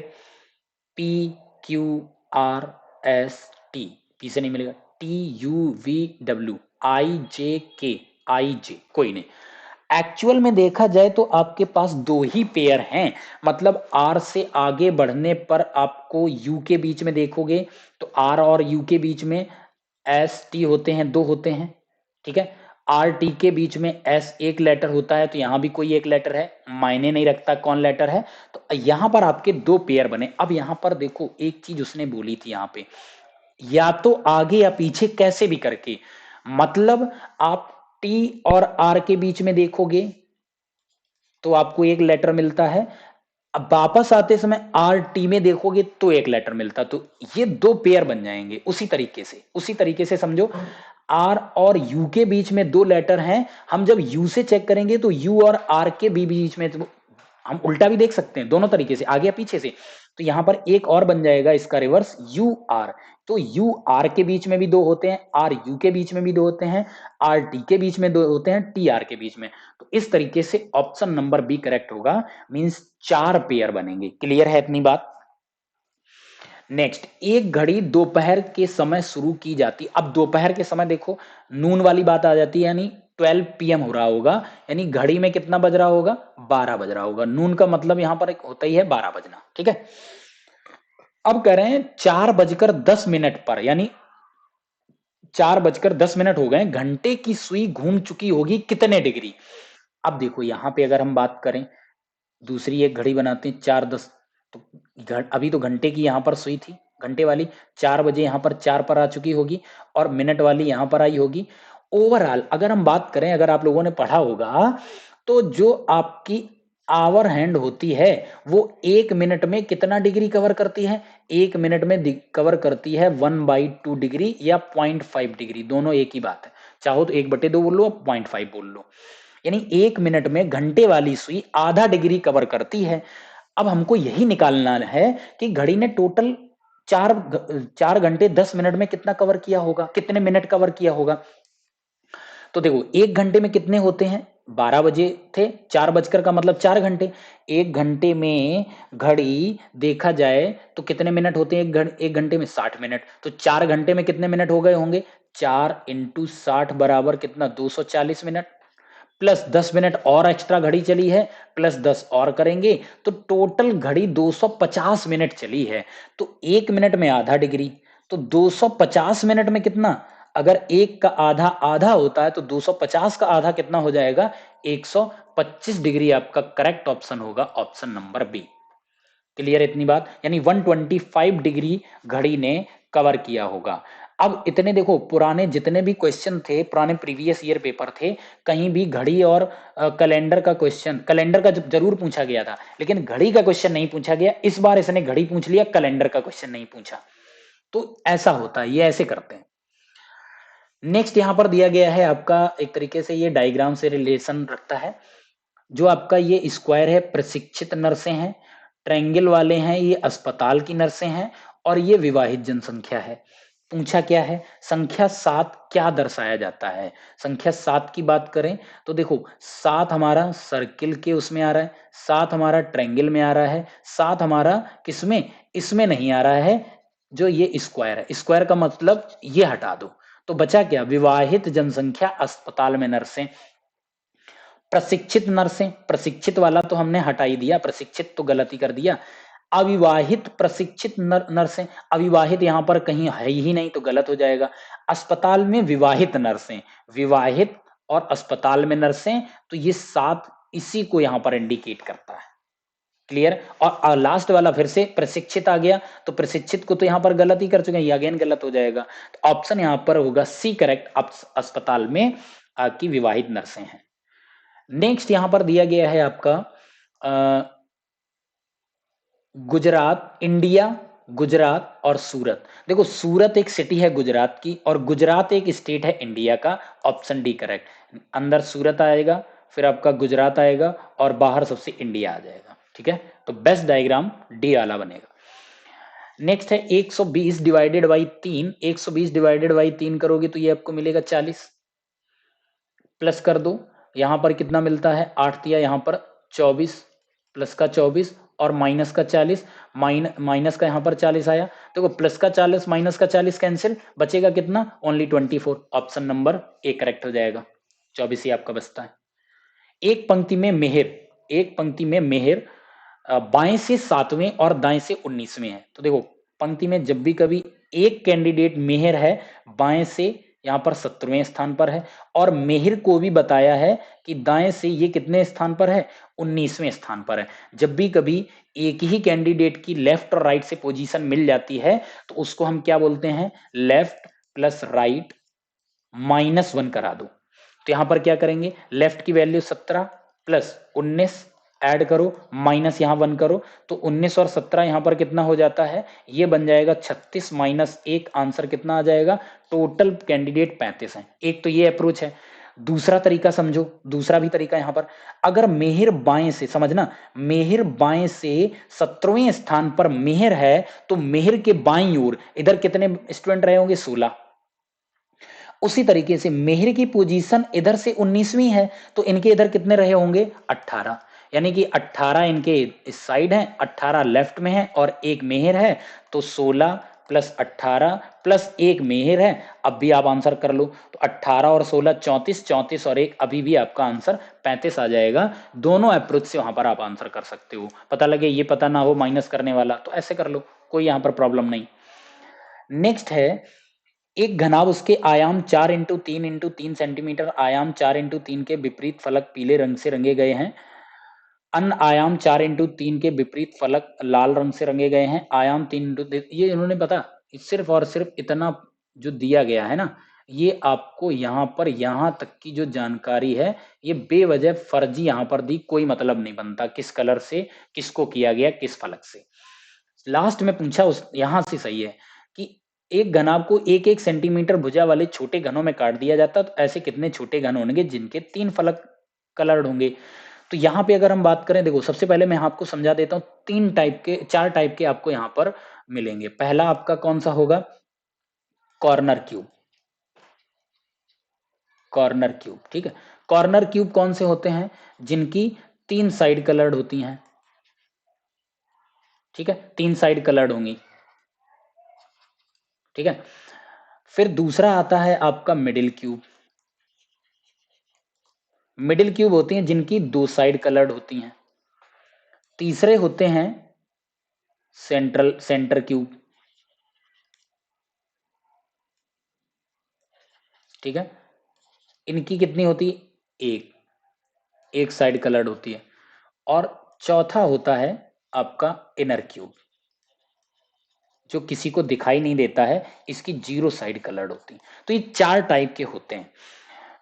P Q R S T, P से नहीं मिलेगा। T U V W I J K, I जे कोई नहीं। एक्चुअल में देखा जाए तो आपके पास दो ही पेयर हैं, मतलब आर से आगे बढ़ने पर आपको यू के बीच में देखोगे तो आर और यू के बीच में एस टी होते हैं, दो होते हैं, ठीक है। आर टी के बीच में एस एक लेटर होता है, तो यहां भी कोई एक लेटर है, मायने नहीं रखता कौन लेटर है। तो यहां पर आपके दो पेयर बने। अब यहां पर देखो एक चीज उसने बोली थी यहां पे, या तो आगे या पीछे कैसे भी करके, मतलब आप टी और आर के बीच में देखोगे तो आपको एक लेटर मिलता है, अब वापस आते समय आर टी में देखोगे तो एक लेटर मिलता, तो ये दो पेयर बन जाएंगे। उसी तरीके से समझो, आर और यू के बीच में दो लेटर हैं, हम जब यू से चेक करेंगे तो यू और आर के भी बीच में, तो हम उल्टा भी देख सकते हैं, दोनों तरीके से, आगे या पीछे से। तो यहां पर एक और बन जाएगा इसका रिवर्स, यू आर। तो यू आर के बीच में भी दो होते हैं, आर यू के बीच में भी दो होते हैं, आर टी के बीच में दो होते हैं, टी आर के बीच में। तो इस तरीके से ऑप्शन नंबर बी करेक्ट होगा, मींस चार पेयर बनेंगे। क्लियर है इतनी बात। नेक्स्ट, एक घड़ी दोपहर के समय शुरू की जाती, अब दोपहर के समय देखो नून वाली बात आ जाती है, यानी 12 PM हो रहा होगा, यानी घड़ी में कितना बज रहा होगा, 12 बज रहा होगा। नून का मतलब यहां पर एक होता ही है 12 बजना, ठीक है। अब कह रहे हैं 4:10 पर, यानी 4:10 हो गए, घंटे की सुई घूम चुकी होगी कितने डिग्री। अब देखो यहां पे अगर हम बात करें, दूसरी एक घड़ी बनाते हैं 4:10, तो अभी तो घंटे की यहां पर सुई थी, घंटे वाली 4 बजे यहां पर 4 पर आ चुकी होगी, और मिनट वाली यहां पर आई होगी। ओवरऑल अगर हम बात करें, अगर आप लोगों ने पढ़ा होगा, तो जो आपकी आवर हैंड होती है वो 1 मिनट में कितना डिग्री कवर करती है, 1 मिनट में कवर करती है 1/2 डिग्री या 0.5 डिग्री, दोनों एक ही बात है। चाहो तो 1/2 बोल लो, 0.5 बोल लो, यानी 1 मिनट में घंटे वाली सुई आधा डिग्री कवर करती है। अब हमको यही निकालना है कि घड़ी ने टोटल 4 घंटे 10 मिनट में कितना कवर किया होगा, कितने मिनट कवर किया होगा। तो देखो 1 घंटे में कितने होते हैं, 12 बजे थे, 4 बजकर का मतलब 4 घंटे। 1 घंटे में घड़ी देखा जाए तो कितने मिनट होते हैं, 1 घंटे में 60 मिनट। तो 4 घंटे में कितने मिनट हो गए होंगे, 4 × 60 बराबर कितना, 240 मिनट। प्लस 10 मिनट और एक्स्ट्रा घड़ी चली है, प्लस 10 और करेंगे, तो टोटल घड़ी 250 मिनट चली है। तो 1 मिनट में आधा डिग्री, तो 250 मिनट में कितना, अगर एक का आधा आधा होता है तो 250 का आधा कितना हो जाएगा, 125 डिग्री। आपका करेक्ट ऑप्शन होगा ऑप्शन नंबर बी। क्लियर इतनी बात, यानी 125 डिग्री घड़ी ने कवर किया होगा। अब इतने देखो, पुराने जितने भी क्वेश्चन थे, पुराने प्रीवियस ईयर पेपर थे, कहीं भी घड़ी और कैलेंडर का क्वेश्चन, कैलेंडर का जरूर पूछा गया था, लेकिन घड़ी का क्वेश्चन नहीं पूछा गया। इस बार इसने घड़ी पूछ लिया, कैलेंडर का क्वेश्चन नहीं पूछा। तो ऐसा होता है, ये ऐसे करते हैं। नेक्स्ट यहां पर दिया गया है आपका, एक तरीके से ये डायग्राम से रिलेशन रखता है। जो आपका ये स्क्वायर है प्रशिक्षित नर्सें हैं, ट्रायंगल वाले हैं ये अस्पताल की नर्सें हैं, और ये विवाहित जनसंख्या है। पूछा क्या है, संख्या 7 क्या दर्शाया जाता है। संख्या 7 की बात करें तो देखो 7 हमारा सर्किल के उसमें आ रहा है, 7 हमारा ट्रायंगल में आ रहा है, 7 हमारा किसमें, इसमें नहीं आ रहा है। जो ये स्क्वायर है, स्क्वायर का मतलब ये हटा दो, तो बचा क्या, विवाहित जनसंख्या अस्पताल में नर्सें। प्रशिक्षित नर्सें, प्रशिक्षित वाला तो हमने हटा ही दिया, प्रशिक्षित तो गलत ही कर दिया। अविवाहित प्रशिक्षित नर्सें, अविवाहित यहां पर कहीं है ही नहीं तो गलत हो जाएगा। अस्पताल में विवाहित नर्सें, विवाहित और अस्पताल में नर्सें, तो ये 7 इसी को यहां पर इंडिकेट करता है। क्लियर। और लास्ट वाला फिर से प्रशिक्षित आ गया, तो प्रशिक्षित को तो यहां पर गलत ही कर चुके हैं, ये अगेन गलत हो जाएगा। तो ऑप्शन यहां पर होगा सी करेक्ट, अस्पताल में आपकी विवाहित नर्सें हैं। नेक्स्ट यहां पर दिया गया है आपका गुजरात, इंडिया, गुजरात और सूरत। देखो सूरत एक सिटी है गुजरात की, और गुजरात एक स्टेट है इंडिया का। ऑप्शन डी करेक्ट, अंदर सूरत आएगा, फिर आपका गुजरात आएगा, और बाहर सबसे इंडिया आ जाएगा। ठीक है, तो बेस्ट डायग्राम डी वाला बनेगा। नेक्स्ट है 120 डिवाइडेड बाई 3, 120 डिवाइडेड बाई 3 करोगे तो ये आपको मिलेगा 40, प्लस कर दो, यहां पर कितना मिलता है, 8 दिया, यहां पर 24, प्लस का 24 और माइनस का 40, माइनस का यहां पर 40 आया। देखो प्लस का 40 माइनस का 40 कैंसिल, बचेगा कितना, only 24। Option number A correct हो जाएगा, 24 ही आपका बचता है। एक पंक्ति में मेहर, एक पंक्ति में मेहर बाएं से 7वें और दाएं से 19वें है। तो देखो पंक्ति में जब भी कभी एक कैंडिडेट मेहर है, बाएं से यहां पर 17वें स्थान पर है, और मेहर को भी बताया है कि दाएं से ये कितने स्थान पर है, 19वें स्थान पर है। जब भी कभी एक ही कैंडिडेट की लेफ्ट और राइट से पोजीशन मिल जाती है तो उसको हम क्या बोलते हैं, लेफ्ट प्लस राइट -1 करा दो। तो यहां पर क्या करेंगे, लेफ्ट की वैल्यू 17 प्लस 19 ऐड करो, माइनस यहां 1 करो, तो 19 और 17 यहां पर कितना हो जाता है, ये बन जाएगा 36 -1, आंसर कितना आ जाएगा, टोटल कैंडिडेट 35 है। एक तो ये अप्रोच है। दूसरा तरीका समझो, दूसरा भी तरीका यहां पर, अगर मेहर बाएं से, समझना मेहर बाएं से 17वें स्थान पर मेहर है, तो मेहर के बाईं ओर इधर कितने स्टूडेंट रहे होंगे, 16। उसी तरीके से मेहर की पोजीशन इधर से 19वीं है, तो इनके इधर कितने रहे होंगे, 18। यानी कि 18 इनके इस साइड है, 18 लेफ्ट में है और एक मेहर है, तो 16 प्लस 18 प्लस 1 मेहर है, अब भी आप आंसर कर लो। तो 18 और 16 34, 34 और 1 अभी भी आपका आंसर 35 आ जाएगा। दोनों अप्रोच से वहां पर आप आंसर कर सकते हो। पता लगे ये पता ना हो माइनस करने वाला तो ऐसे कर लो, कोई यहाँ पर प्रॉब्लम नहीं। नेक्स्ट है एक घनाभ, उसके आयाम 4 × 3 × 3 सेंटीमीटर, आयाम 4 × 3 के विपरीत फलक पीले रंग से रंगे गए हैं। अन्य आयाम 4 × 3 के विपरीत फलक लाल रंग से रंगे गए हैं। आयाम 3 × 3, ये इन्होंने पता सिर्फ और सिर्फ इतना जो दिया गया है ना, ये आपको यहाँ पर यहाँ तक की जो जानकारी है ये बेवजह फर्जी यहाँ पर दी, कोई मतलब नहीं बनता किस कलर से किसको किया गया किस फलक से। लास्ट में पूछा उस यहां से सही है कि एक घनाभ को 1 1 सेंटीमीटर भुजा वाले छोटे घनों में काट दिया जाता, तो ऐसे कितने छोटे घन होंगे जिनके 3 फलक कलर्ड होंगे। तो यहाँ पे अगर हम बात करें, देखो सबसे पहले मैं आपको समझा देता हूँ, 4 टाइप के आपको यहाँ पर मिलेंगे। पहला आपका कौन सा होगा, कॉर्नर क्यूब। कॉर्नर क्यूब, ठीक है। कॉर्नर क्यूब कौन से होते हैं, जिनकी 3 साइड कलर्ड होती हैं, ठीक है, 3 साइड कलर्ड होंगी, ठीक है। फिर दूसरा आता है आपका मिडिल क्यूब। मिडिल क्यूब होती हैं जिनकी 2 साइड कलर्ड होती हैं। तीसरे होते हैं सेंटर क्यूब, ठीक है। इनकी कितनी होती है, एक साइड कलर्ड होती है। और चौथा होता है आपका इनर क्यूब, जो किसी को दिखाई नहीं देता है, इसकी 0 साइड कलर्ड होती है। तो ये 4 टाइप के होते हैं।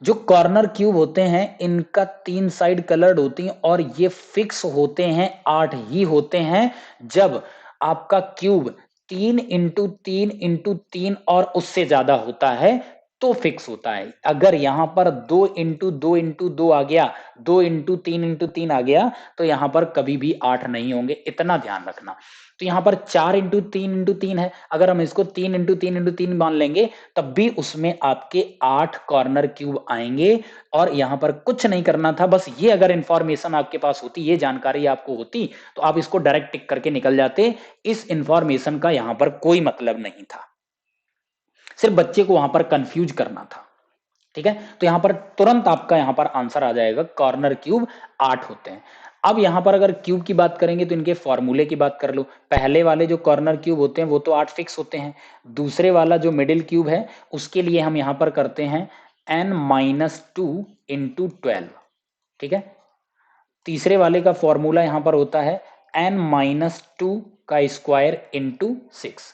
जो कॉर्नर क्यूब होते हैं इनका 3 साइड कलर्ड होती हैं और ये फिक्स होते हैं, 8 ही होते हैं। जब आपका क्यूब 3 × 3 × 3 और उससे ज्यादा होता है तो फिक्स होता है। अगर यहां पर 2 × 2 × 2 आ गया, 2 × 3 × 3 आ गया, तो यहां पर कभी भी 8 नहीं होंगे, इतना ध्यान रखना। तो यहां पर 4 × 3 × 3 है, अगर हम इसको 3 × 3 × 3 मान लेंगे तब भी उसमें आपके 8 कॉर्नर क्यूब आएंगे। और यहां पर कुछ नहीं करना था, बस ये अगर इंफॉर्मेशन आपके पास होती, ये जानकारी आपको होती, तो आप इसको डायरेक्ट टिक करके निकल जाते। इस इंफॉर्मेशन का यहां पर कोई मतलब नहीं था, सिर्फ बच्चे को वहां पर कंफ्यूज करना था, ठीक है। तो यहां पर तुरंत आपका यहां पर आंसर आ जाएगा, कॉर्नर क्यूब 8 होते हैं। अब यहां पर अगर क्यूब की बात करेंगे तो इनके फॉर्मूले की बात कर लो। पहले वाले जो कॉर्नर क्यूब होते हैं वो तो 8 फिक्स होते हैं। दूसरे वाला जो मिडिल क्यूब है उसके लिए हम यहां पर करते हैं n-2 × 12, ठीक है। तीसरे वाले का फॉर्मूला यहां पर होता है n-2 का स्क्वायर इंटू 6।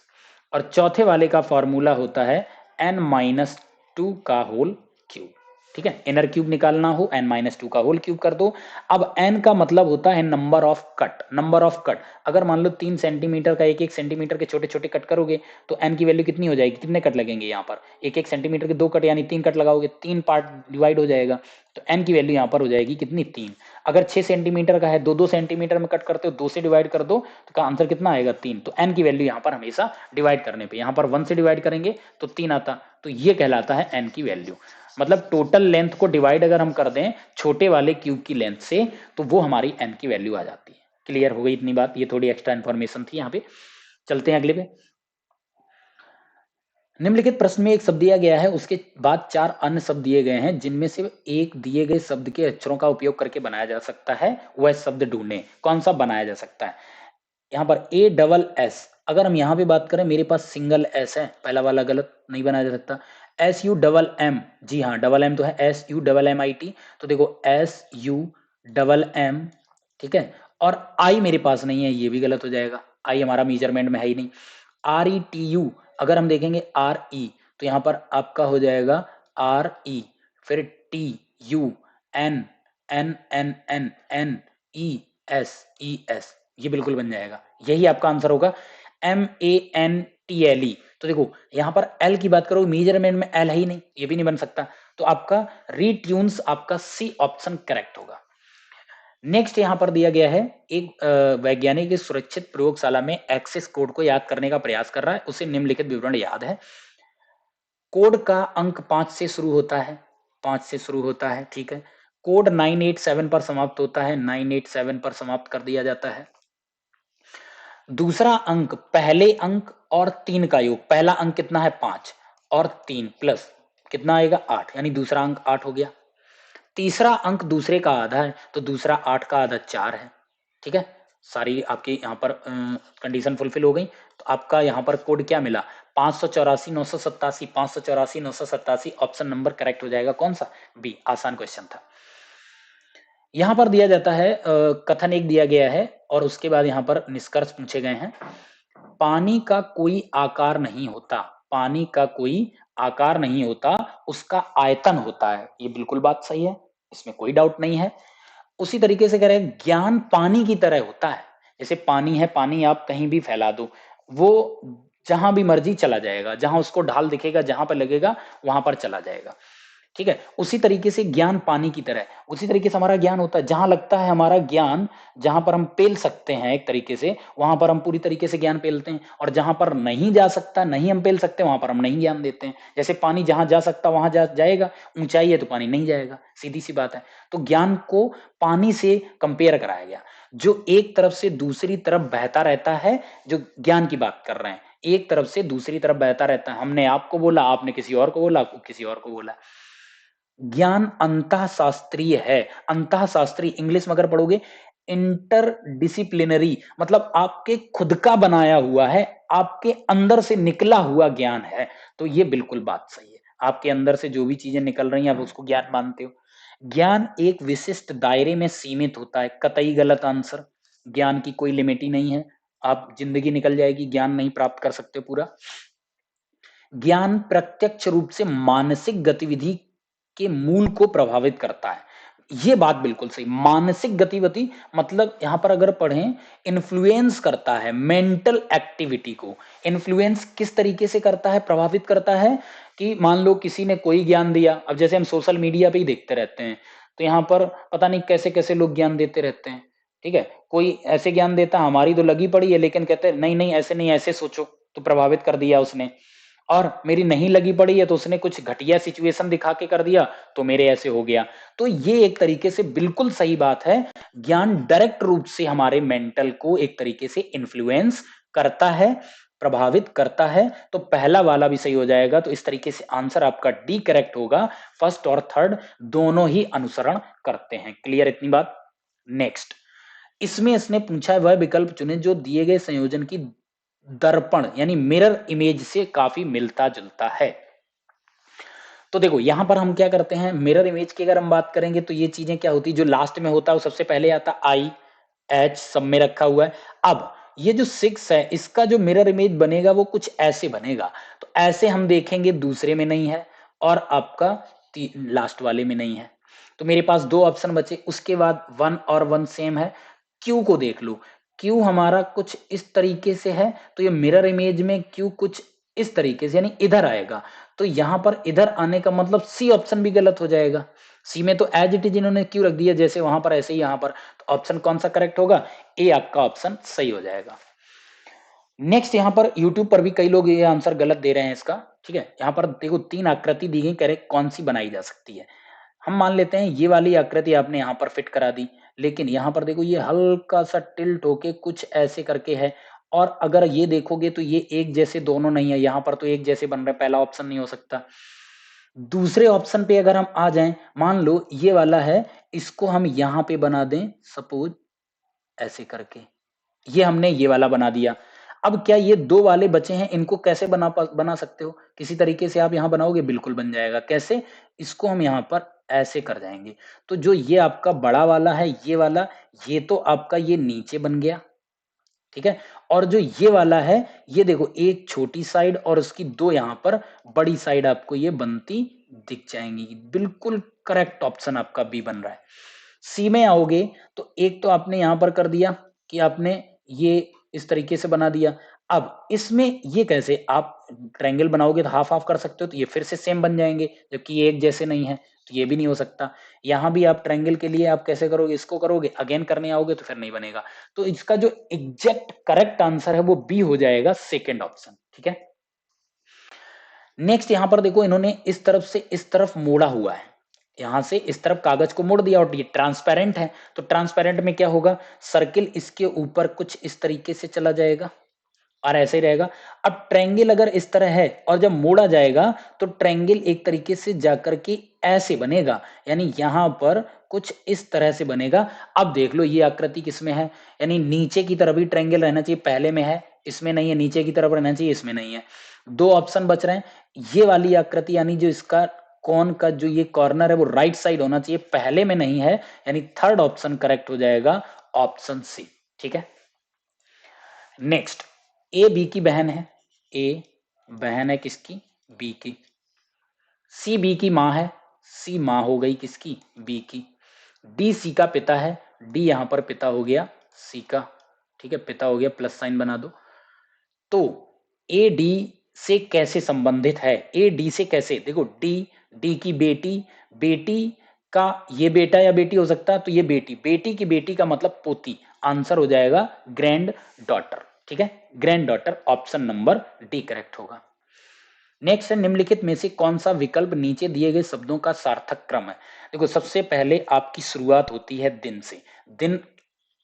और चौथे वाले का फॉर्मूला होता है n-2 का होल क्यूब, ठीक है। इनर क्यूब निकालना हो n-2 का होल क्यूब कर दो। अब n का मतलब होता है number of cut, number of cut. अगर मान लो 3 सेंटीमीटर का 1 1 सेंटीमीटर के छोटे छोटे कट करोगे तो n की वैल्यू कितनी हो जाएगी, कितने कट लगेंगे यहाँ पर, 1 1 सेंटीमीटर के 2 कट यानी 3 कट लगाओगे, 3 पार्ट डिवाइड हो जाएगा, तो n की वैल्यू यहाँ पर हो जाएगी कितनी, 3। अगर 6 सेंटीमीटर का है, 2 2 सेंटीमीटर में कट करते हो, 2 से डिवाइड कर दो तो का आंसर कितना आएगा, 3। तो n की वैल्यू यहाँ पर हमेशा डिवाइड करने पे, यहाँ पर 1 से डिवाइड करेंगे तो 3 आता, तो ये कहलाता है n की वैल्यू। मतलब टोटल लेंथ को डिवाइड अगर हम कर दें छोटे वाले क्यूब की लेंथ से तो वो हमारी n की वैल्यू आ जाती है। क्लियर हो गई इतनी बात, ये थोड़ी एक्स्ट्रा इन्फॉर्मेशन थी यहाँ पे। चलते हैं अगले पे। निम्नलिखित प्रश्न में एक शब्द दिया गया है, उसके बाद 4 अन्य शब्द दिए गए हैं, जिनमें से एक दिए गए शब्द के अक्षरों का उपयोग करके बनाया जा सकता है, वह शब्द ढूंढें। कौन सा बनाया जा सकता है। यहाँ पर ASS, अगर हम यहाँ पे बात करें, मेरे पास सिंगल S है, पहला वाला गलत, नहीं बनाया जा सकता। SUMM, जी हाँ डबल एम तो है, SUMMIT, तो देखो SUMM, ठीक है। और I मेरे पास नहीं है, ये भी गलत हो जाएगा, I हमारा मेजरमेंट में है ही नहीं। RETU, अगर हम देखेंगे RE, तो यहाँ पर आपका हो जाएगा RE, फिर TUNNNNNES, ये बिल्कुल बन जाएगा, यही आपका आंसर होगा। MANTLE, तो देखो यहाँ पर L की बात करो, मेजरमेंट में L है ही नहीं, ये भी नहीं बन सकता, तो आपका रीट्यून्स आपका C ऑप्शन करेक्ट होगा। नेक्स्ट यहाँ पर दिया गया है, एक वैज्ञानिक इस सुरक्षित प्रयोगशाला में एक्सेस कोड को याद करने का प्रयास कर रहा है, उसे निम्नलिखित विवरण याद है। कोड का अंक 5 से शुरू होता है, 5 से शुरू होता है, ठीक है। कोड 987 पर समाप्त होता है, 987 पर समाप्त कर दिया जाता है। दूसरा अंक पहले अंक और 3 का योग, पहला अंक कितना है 5 और 3 प्लस कितना आएगा 8, यानी दूसरा अंक 8 हो गया। तीसरा अंक दूसरे का आधा है, तो दूसरा 8 का आधा 4 है। ठीक है, सारी आपकी यहाँ पर कंडीशन फुलफिल हो गई। तो आपका यहाँ पर कोड क्या मिला, 584 987, 584 987, ऑप्शन नंबर करेक्ट हो जाएगा कौन सा, बी। आसान क्वेश्चन था। यहाँ पर दिया जाता है कथन एक दिया गया है और उसके बाद यहाँ पर निष्कर्ष पूछे गए हैं। पानी का कोई आकार नहीं होता, पानी का कोई आकार नहीं होता, उसका आयतन होता है। ये बिल्कुल बात सही है, इसमें कोई डाउट नहीं है। उसी तरीके से कह रहे हैं ज्ञान पानी की तरह होता है। जैसे पानी है, पानी आप कहीं भी फैला दो, वो जहां भी मर्जी चला जाएगा, जहां उसको ढाल दिखेगा, जहां पर लगेगा वहां पर चला जाएगा। ठीक है, उसी तरीके से ज्ञान पानी की तरह है। उसी तरीके से हमारा ज्ञान होता है, जहां लगता है हमारा ज्ञान, जहां पर हम पेल सकते हैं एक तरीके से, वहां पर हम पूरी तरीके से ज्ञान पेलते हैं, और जहां पर नहीं जा सकता, नहीं हम पेल सकते, वहां पर हम नहीं ज्ञान देते हैं। जैसे पानी जहां जा सकता वहां जाएगा, ऊंचाई है तो पानी नहीं जाएगा, सीधी सी बात है। तो ज्ञान को पानी से कंपेयर कराया गया, जो एक तरफ से दूसरी तरफ बहता रहता है, जो ज्ञान की बात कर रहे हैं, एक तरफ से दूसरी तरफ बहता रहता है। हमने आपको बोला, आपने किसी और को बोला, किसी और को बोला। ज्ञान अंतः शास्त्रीय है। अंतः शास्त्रीय इंग्लिश में अगर पढ़ोगे इंटर डिसिप्लिनरी, मतलब आपके खुद का बनाया हुआ है, आपके अंदर से निकला हुआ ज्ञान है। तो ये बिल्कुल बात सही है, आपके अंदर से जो भी चीजें निकल रही हैं आप उसको ज्ञान मानते हो। ज्ञान एक विशिष्ट दायरे में सीमित होता है, कतई गलत आंसर। ज्ञान की कोई लिमिट ही नहीं है, आप जिंदगी निकल जाएगी, ज्ञान नहीं प्राप्त कर सकते पूरा। ज्ञान प्रत्यक्ष रूप से मानसिक गतिविधि के मूल को प्रभावित करता है। ये बात बिल्कुल सही, मानसिक गतिविधि मतलब यहां पर अगर पढ़ें, इन्फ्लुएंस करता है मेंटल एक्टिविटी को। इन्फ्लुएंस किस तरीके से करता है, प्रभावित करता है कि मान लो किसी ने कोई ज्ञान दिया, अब जैसे हम सोशल मीडिया पे ही देखते रहते हैं, तो यहाँ पर पता नहीं कैसे कैसे लोग ज्ञान देते रहते हैं। ठीक है, कोई ऐसे ज्ञान देता, हमारी तो लगी पड़ी है, लेकिन कहते हैं नहीं नहीं ऐसे नहीं, ऐसे सोचो, तो प्रभावित कर दिया उसने। और मेरी नहीं लगी पड़ी है तो उसने कुछ घटिया सिचुएशन दिखा के कर दिया, तो मेरे ऐसे हो गया। तो ये एक तरीके से बिल्कुल सही बात है, ज्ञान डायरेक्ट रूप से हमारे मेंटल को एक तरीके से इन्फ्लुएंस करता है, प्रभावित करता है। तो पहला वाला भी सही हो जाएगा। तो इस तरीके से आंसर आपका डी करेक्ट होगा। फर्स्ट और थर्ड दोनों ही अनुसरण करते हैं। क्लियर इतनी बात। नेक्स्ट, इसमें इसने पूछा है वह विकल्प चुने जो दिए गए संयोजन की दर्पण यानी मिरर इमेज से काफी मिलता जुलता है। तो देखो यहां पर हम क्या करते हैं, मिरर इमेज की अगर हम बात करेंगे तो ये चीजें क्या होती है, जो लास्ट में होता है वो सबसे पहले आता है, आई एच सब में रखा हुआ है। अब ये जो 6 है, इसका जो मिरर इमेज बनेगा वो कुछ ऐसे बनेगा। तो ऐसे हम देखेंगे दूसरे में नहीं है, और आपका लास्ट वाले में नहीं है। तो मेरे पास 2 ऑप्शन बचे। उसके बाद 1 और 1 सेम है। क्यू को देख लो, क्यू हमारा कुछ इस तरीके से है, तो ये मिरर इमेज में क्यू कुछ इस तरीके से यानी इधर आएगा। तो यहां पर इधर आने का मतलब सी ऑप्शन भी गलत हो जाएगा। सी में तो एज इट इज इन्होंने क्यू रख दिया, जैसे वहां पर ऐसे ही यहां पर। तो ऑप्शन कौन सा करेक्ट होगा, ए आपका ऑप्शन सही हो जाएगा। नेक्स्ट, यहां पर यूट्यूब पर भी कई लोग ये आंसर गलत दे रहे हैं इसका। ठीक है, यहां पर देखो 3 आकृति दी गई, कह रहे कौन सी बनाई जा सकती है। हम मान लेते हैं ये वाली आकृति आपने यहां पर फिट करा दी, लेकिन यहां पर देखो ये हल्का सा टिल्ट होके कुछ ऐसे करके है। और अगर ये देखोगे तो ये एक जैसे दोनों नहीं है, यहां पर तो एक जैसे बन रहे, पहला ऑप्शन नहीं हो सकता। दूसरे ऑप्शन पे अगर हम आ जाएं, मान लो ये वाला है, इसको हम यहां पे बना दें सपोज ऐसे करके, ये हमने ये वाला बना दिया। अब क्या ये 2 वाले बचे हैं, इनको कैसे बना सकते हो, किसी तरीके से आप यहां बनाओगे, बिल्कुल बन जाएगा। कैसे, इसको हम यहां पर ऐसे कर जाएंगे। तो जो ये आपका बड़ा वाला है, ये वाला, ये तो आपका ये नीचे बन गया। ठीक है, और जो ये वाला है, ये देखो एक छोटी साइड और उसकी 2 यहां पर बड़ी साइड आपको ये बनती दिख जाएंगी। बिल्कुल करेक्ट ऑप्शन आपका बी बन रहा है। सी में आओगे तो एक तो आपने यहां पर कर दिया कि आपने ये इस तरीके से बना दिया। अब इसमें ये कैसे, आप ट्रायंगल बनाओगे तो हाफ हाफ कर सकते हो, तो ये फिर से सेम बन जाएंगे, जबकि ये एक जैसे नहीं है, तो ये भी नहीं हो सकता। यहां भी आप ट्रायंगल के लिए आप कैसे करोगे, इसको करोगे, अगेन करने आओगे तो फिर नहीं बनेगा। तो इसका जो एग्जैक्ट करेक्ट आंसर है वो बी हो जाएगा, सेकेंड ऑप्शन। ठीक है, नेक्स्ट यहां पर देखो इन्होंने इस तरफ से इस तरफ मोड़ा हुआ है, यहां से इस तरफ कागज को मोड़ दिया और ये ट्रांसपेरेंट है, तो ट्रांसपेरेंट में क्या होगा, सर्किल इसके ऊपर कुछ इस तरीके से चला जाएगा और ऐसे ही रहेगा। अब ट्रायंगल अगर इस तरह है और जब मोड़ा जाएगा तो ट्रायंगल एक तरीके से जाकर के ऐसे बनेगा, यानी यहां पर कुछ इस तरह से बनेगा। अब देख लो ये आकृति किसमें है, यानी नीचे की तरफ ही ट्रायंगल रहना चाहिए, पहले में है इसमें नहीं है, नीचे की तरफ रहना चाहिए इसमें नहीं है। दो ऑप्शन बच रहे हैं, ये वाली आकृति यानी जो इसका कौन का जो ये कॉर्नर है वो राइट साइड होना चाहिए, पहले में नहीं है, यानी थर्ड ऑप्शन करेक्ट हो जाएगा, ऑप्शन सी। ठीक है, नेक्स्ट, ए बी की बहन है, ए बहन है किसकी, बी की। सी बी की मां है, सी मां हो गई किसकी, बी की। डी सी का पिता है, डी यहां पर पिता हो गया सी का। ठीक है, पिता हो गया, प्लस साइन बना दो। तो ए डी से कैसे संबंधित है, ए डी से कैसे, देखो डी, डी की बेटी, बेटी का ये बेटा या बेटी हो सकता है, तो ये बेटी, बेटी की बेटी का मतलब पोती, आंसर हो जाएगा ग्रैंड डॉटर। ठीक है, grand daughter, option number D correct होगा। नेक्स्ट है, निम्नलिखित में से कौन सा विकल्प नीचे दिए गए शब्दों का सार्थक क्रम है। देखो सबसे पहले आपकी शुरुआत होती है दिन से, दिन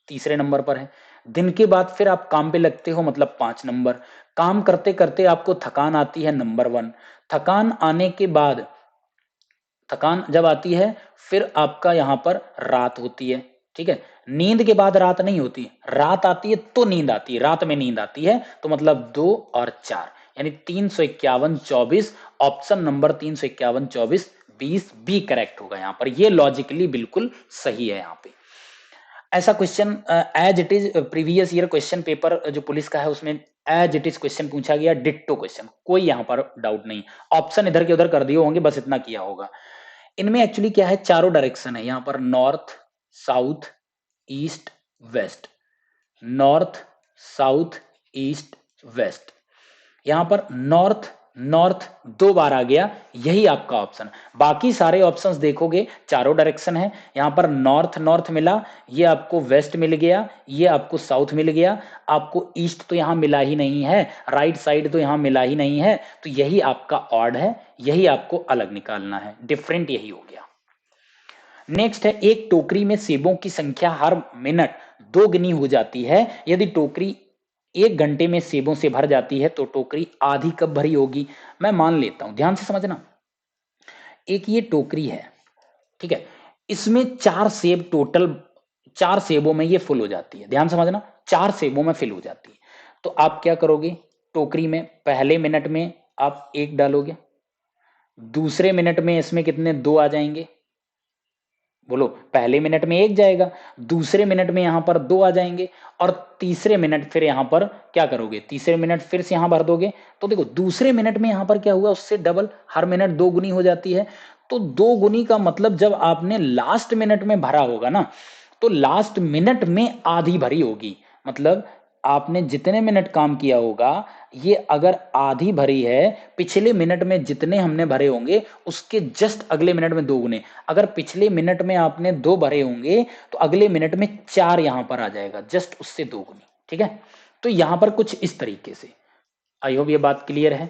तीसरे नंबर पर है, दिन के बाद फिर आप काम पे लगते हो मतलब 5 नंबर, काम करते करते आपको थकान आती है नंबर 1, थकान आने के बाद, थकान जब आती है फिर आपका यहां पर रात होती है। ठीक है, नींद के बाद रात नहीं होती, रात आती है तो नींद आती है, रात में नींद आती है, तो मतलब 2 और 4, यानी 351 24, ऑप्शन नंबर 351 24 20 बी करेक्ट होगा यहां पर, ये लॉजिकली बिल्कुल सही है यहां पे। ऐसा question as it is previous year question paper जो पुलिस का है उसमें एज इट इज क्वेश्चन पूछा गया, डिट्टो क्वेश्चन, कोई यहां पर डाउट नहीं, ऑप्शन इधर के उधर कर दिए होंगे, बस इतना किया होगा। इनमें एक्चुअली क्या है, चारों डायरेक्शन है यहाँ पर, north south east west, north south east west, यहां पर नॉर्थ नॉर्थ 2 बार आ गया, यही आपका ऑप्शन। बाकी सारे ऑप्शंस देखोगे चारों डायरेक्शन है, यहां पर नॉर्थ नॉर्थ मिला, ये आपको वेस्ट मिल गया, ये आपको साउथ मिल गया, आपको ईस्ट तो यहां मिला ही नहीं है, राइट साइड तो यहां मिला ही नहीं है, तो यही आपका ऑड है, यही आपको अलग निकालना है, डिफरेंट यही हो गया। नेक्स्ट है, एक टोकरी में सेबों की संख्या हर मिनट 2 गुनी हो जाती है, यदि टोकरी 1 घंटे में सेबों से भर जाती है तो टोकरी आधी कब भरी होगी। मैं मान लेता हूं, ध्यान से समझना, एक ये टोकरी है, ठीक है, इसमें 4 सेब टोटल, 4 सेबों में ये फुल हो जाती है, ध्यान समझना, 4 सेबों में फिल हो जाती है। तो आप क्या करोगे, टोकरी में पहले मिनट में आप 1 डालोगे, दूसरे मिनट में इसमें कितने 2 आ जाएंगे, बोलो, पहले मिनट में 1 जाएगा, दूसरे मिनट में यहां पर 2 आ जाएंगे, और तीसरे मिनट फिर यहां पर क्या करोगे, तीसरे मिनट फिर से यहां भर दोगे। तो देखो दूसरे मिनट में यहां पर क्या हुआ, उससे डबल, हर मिनट 2 गुनी हो जाती है, तो 2 गुनी का मतलब जब आपने लास्ट मिनट में भरा होगा ना, तो लास्ट मिनट में आधी भरी होगी, मतलब आपने जितने मिनट काम किया होगा, ये अगर आधी भरी है, पिछले मिनट में जितने हमने भरे होंगे उसके जस्ट अगले मिनट में 2 गुने, अगर पिछले मिनट में आपने 2 भरे होंगे तो अगले मिनट में 4 यहां पर आ जाएगा, जस्ट उससे 2 गुनी। ठीक है, तो यहां पर कुछ इस तरीके से, आई होप ये बात क्लियर है।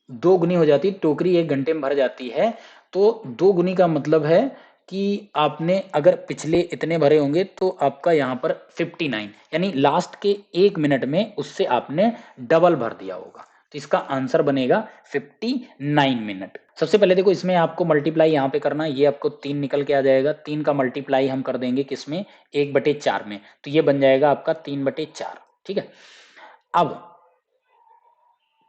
2 गुनी हो जाती, टोकरी 1 घंटे में भर जाती है, तो 2 गुनी का मतलब है कि आपने अगर पिछले इतने भरे होंगे तो आपका यहां पर 59, यानी लास्ट के 1 मिनट में उससे आपने डबल भर दिया होगा, तो इसका आंसर बनेगा 59 मिनट। सबसे पहले देखो इसमें आपको मल्टीप्लाई यहां पे करना, ये आपको 3 निकल के आ जाएगा, 3 का मल्टीप्लाई हम कर देंगे किसमें, 1/4 में, तो ये बन जाएगा आपका 3/4। ठीक है, अब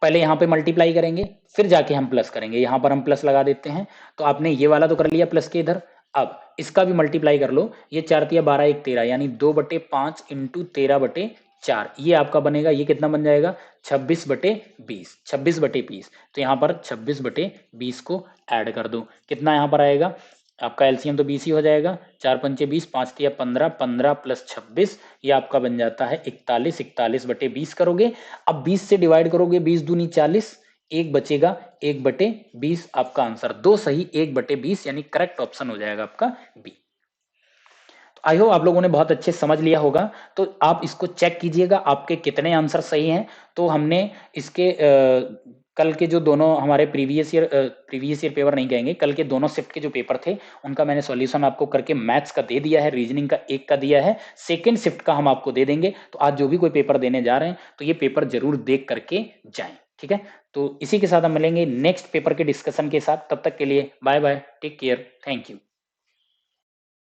पहले यहां पे मल्टीप्लाई करेंगे, फिर जाके हम प्लस करेंगे, यहां पर हम प्लस लगा देते हैं, तो आपने ये वाला तो कर लिया प्लस के इधर, अब इसका भी मल्टीप्लाई कर लो, ये 4 तिया 12 1 13, यानी 2/5 इंटू 13/4, ये आपका बनेगा, ये कितना बन जाएगा 26/20, 26/20, तो यहां पर 26/20 को ऐड कर दो, कितना यहां पर आएगा, आपका एलसीएम तो 20 ही हो जाएगा, 4 पंचे 20, 5 तिया 15, 15 प्लस 26, ये आपका बन जाता है 41, 41/20 करोगे, अब 20 से डिवाइड करोगे, 20 दूनी 40, 1 बचेगा, 1/20 आपका आंसर, 2 सही 1/20, यानी करेक्ट ऑप्शन हो जाएगा आपका बी। आई होप आप लोगों ने बहुत अच्छे समझ लिया होगा, तो आप इसको चेक कीजिएगा आपके कितने आंसर सही हैं। तो हमने इसके कल के जो दोनों हमारे प्रीवियस ईयर पेपर नहीं कहेंगे, कल के दोनों शिफ्ट के जो पेपर थे उनका मैंने सॉल्यूशन आपको करके मैथ्स का दे दिया है, रीजनिंग का एक का दिया है, सेकंड शिफ्ट का हम आपको दे देंगे। तो आज जो भी कोई पेपर देने जा रहे हैं तो ये पेपर जरूर देख करके जाएं, ठीक है। तो इसी के साथ हम मिलेंगे नेक्स्ट पेपर के डिस्कशन के साथ, तब तक के लिए bye bye, take care, thank you.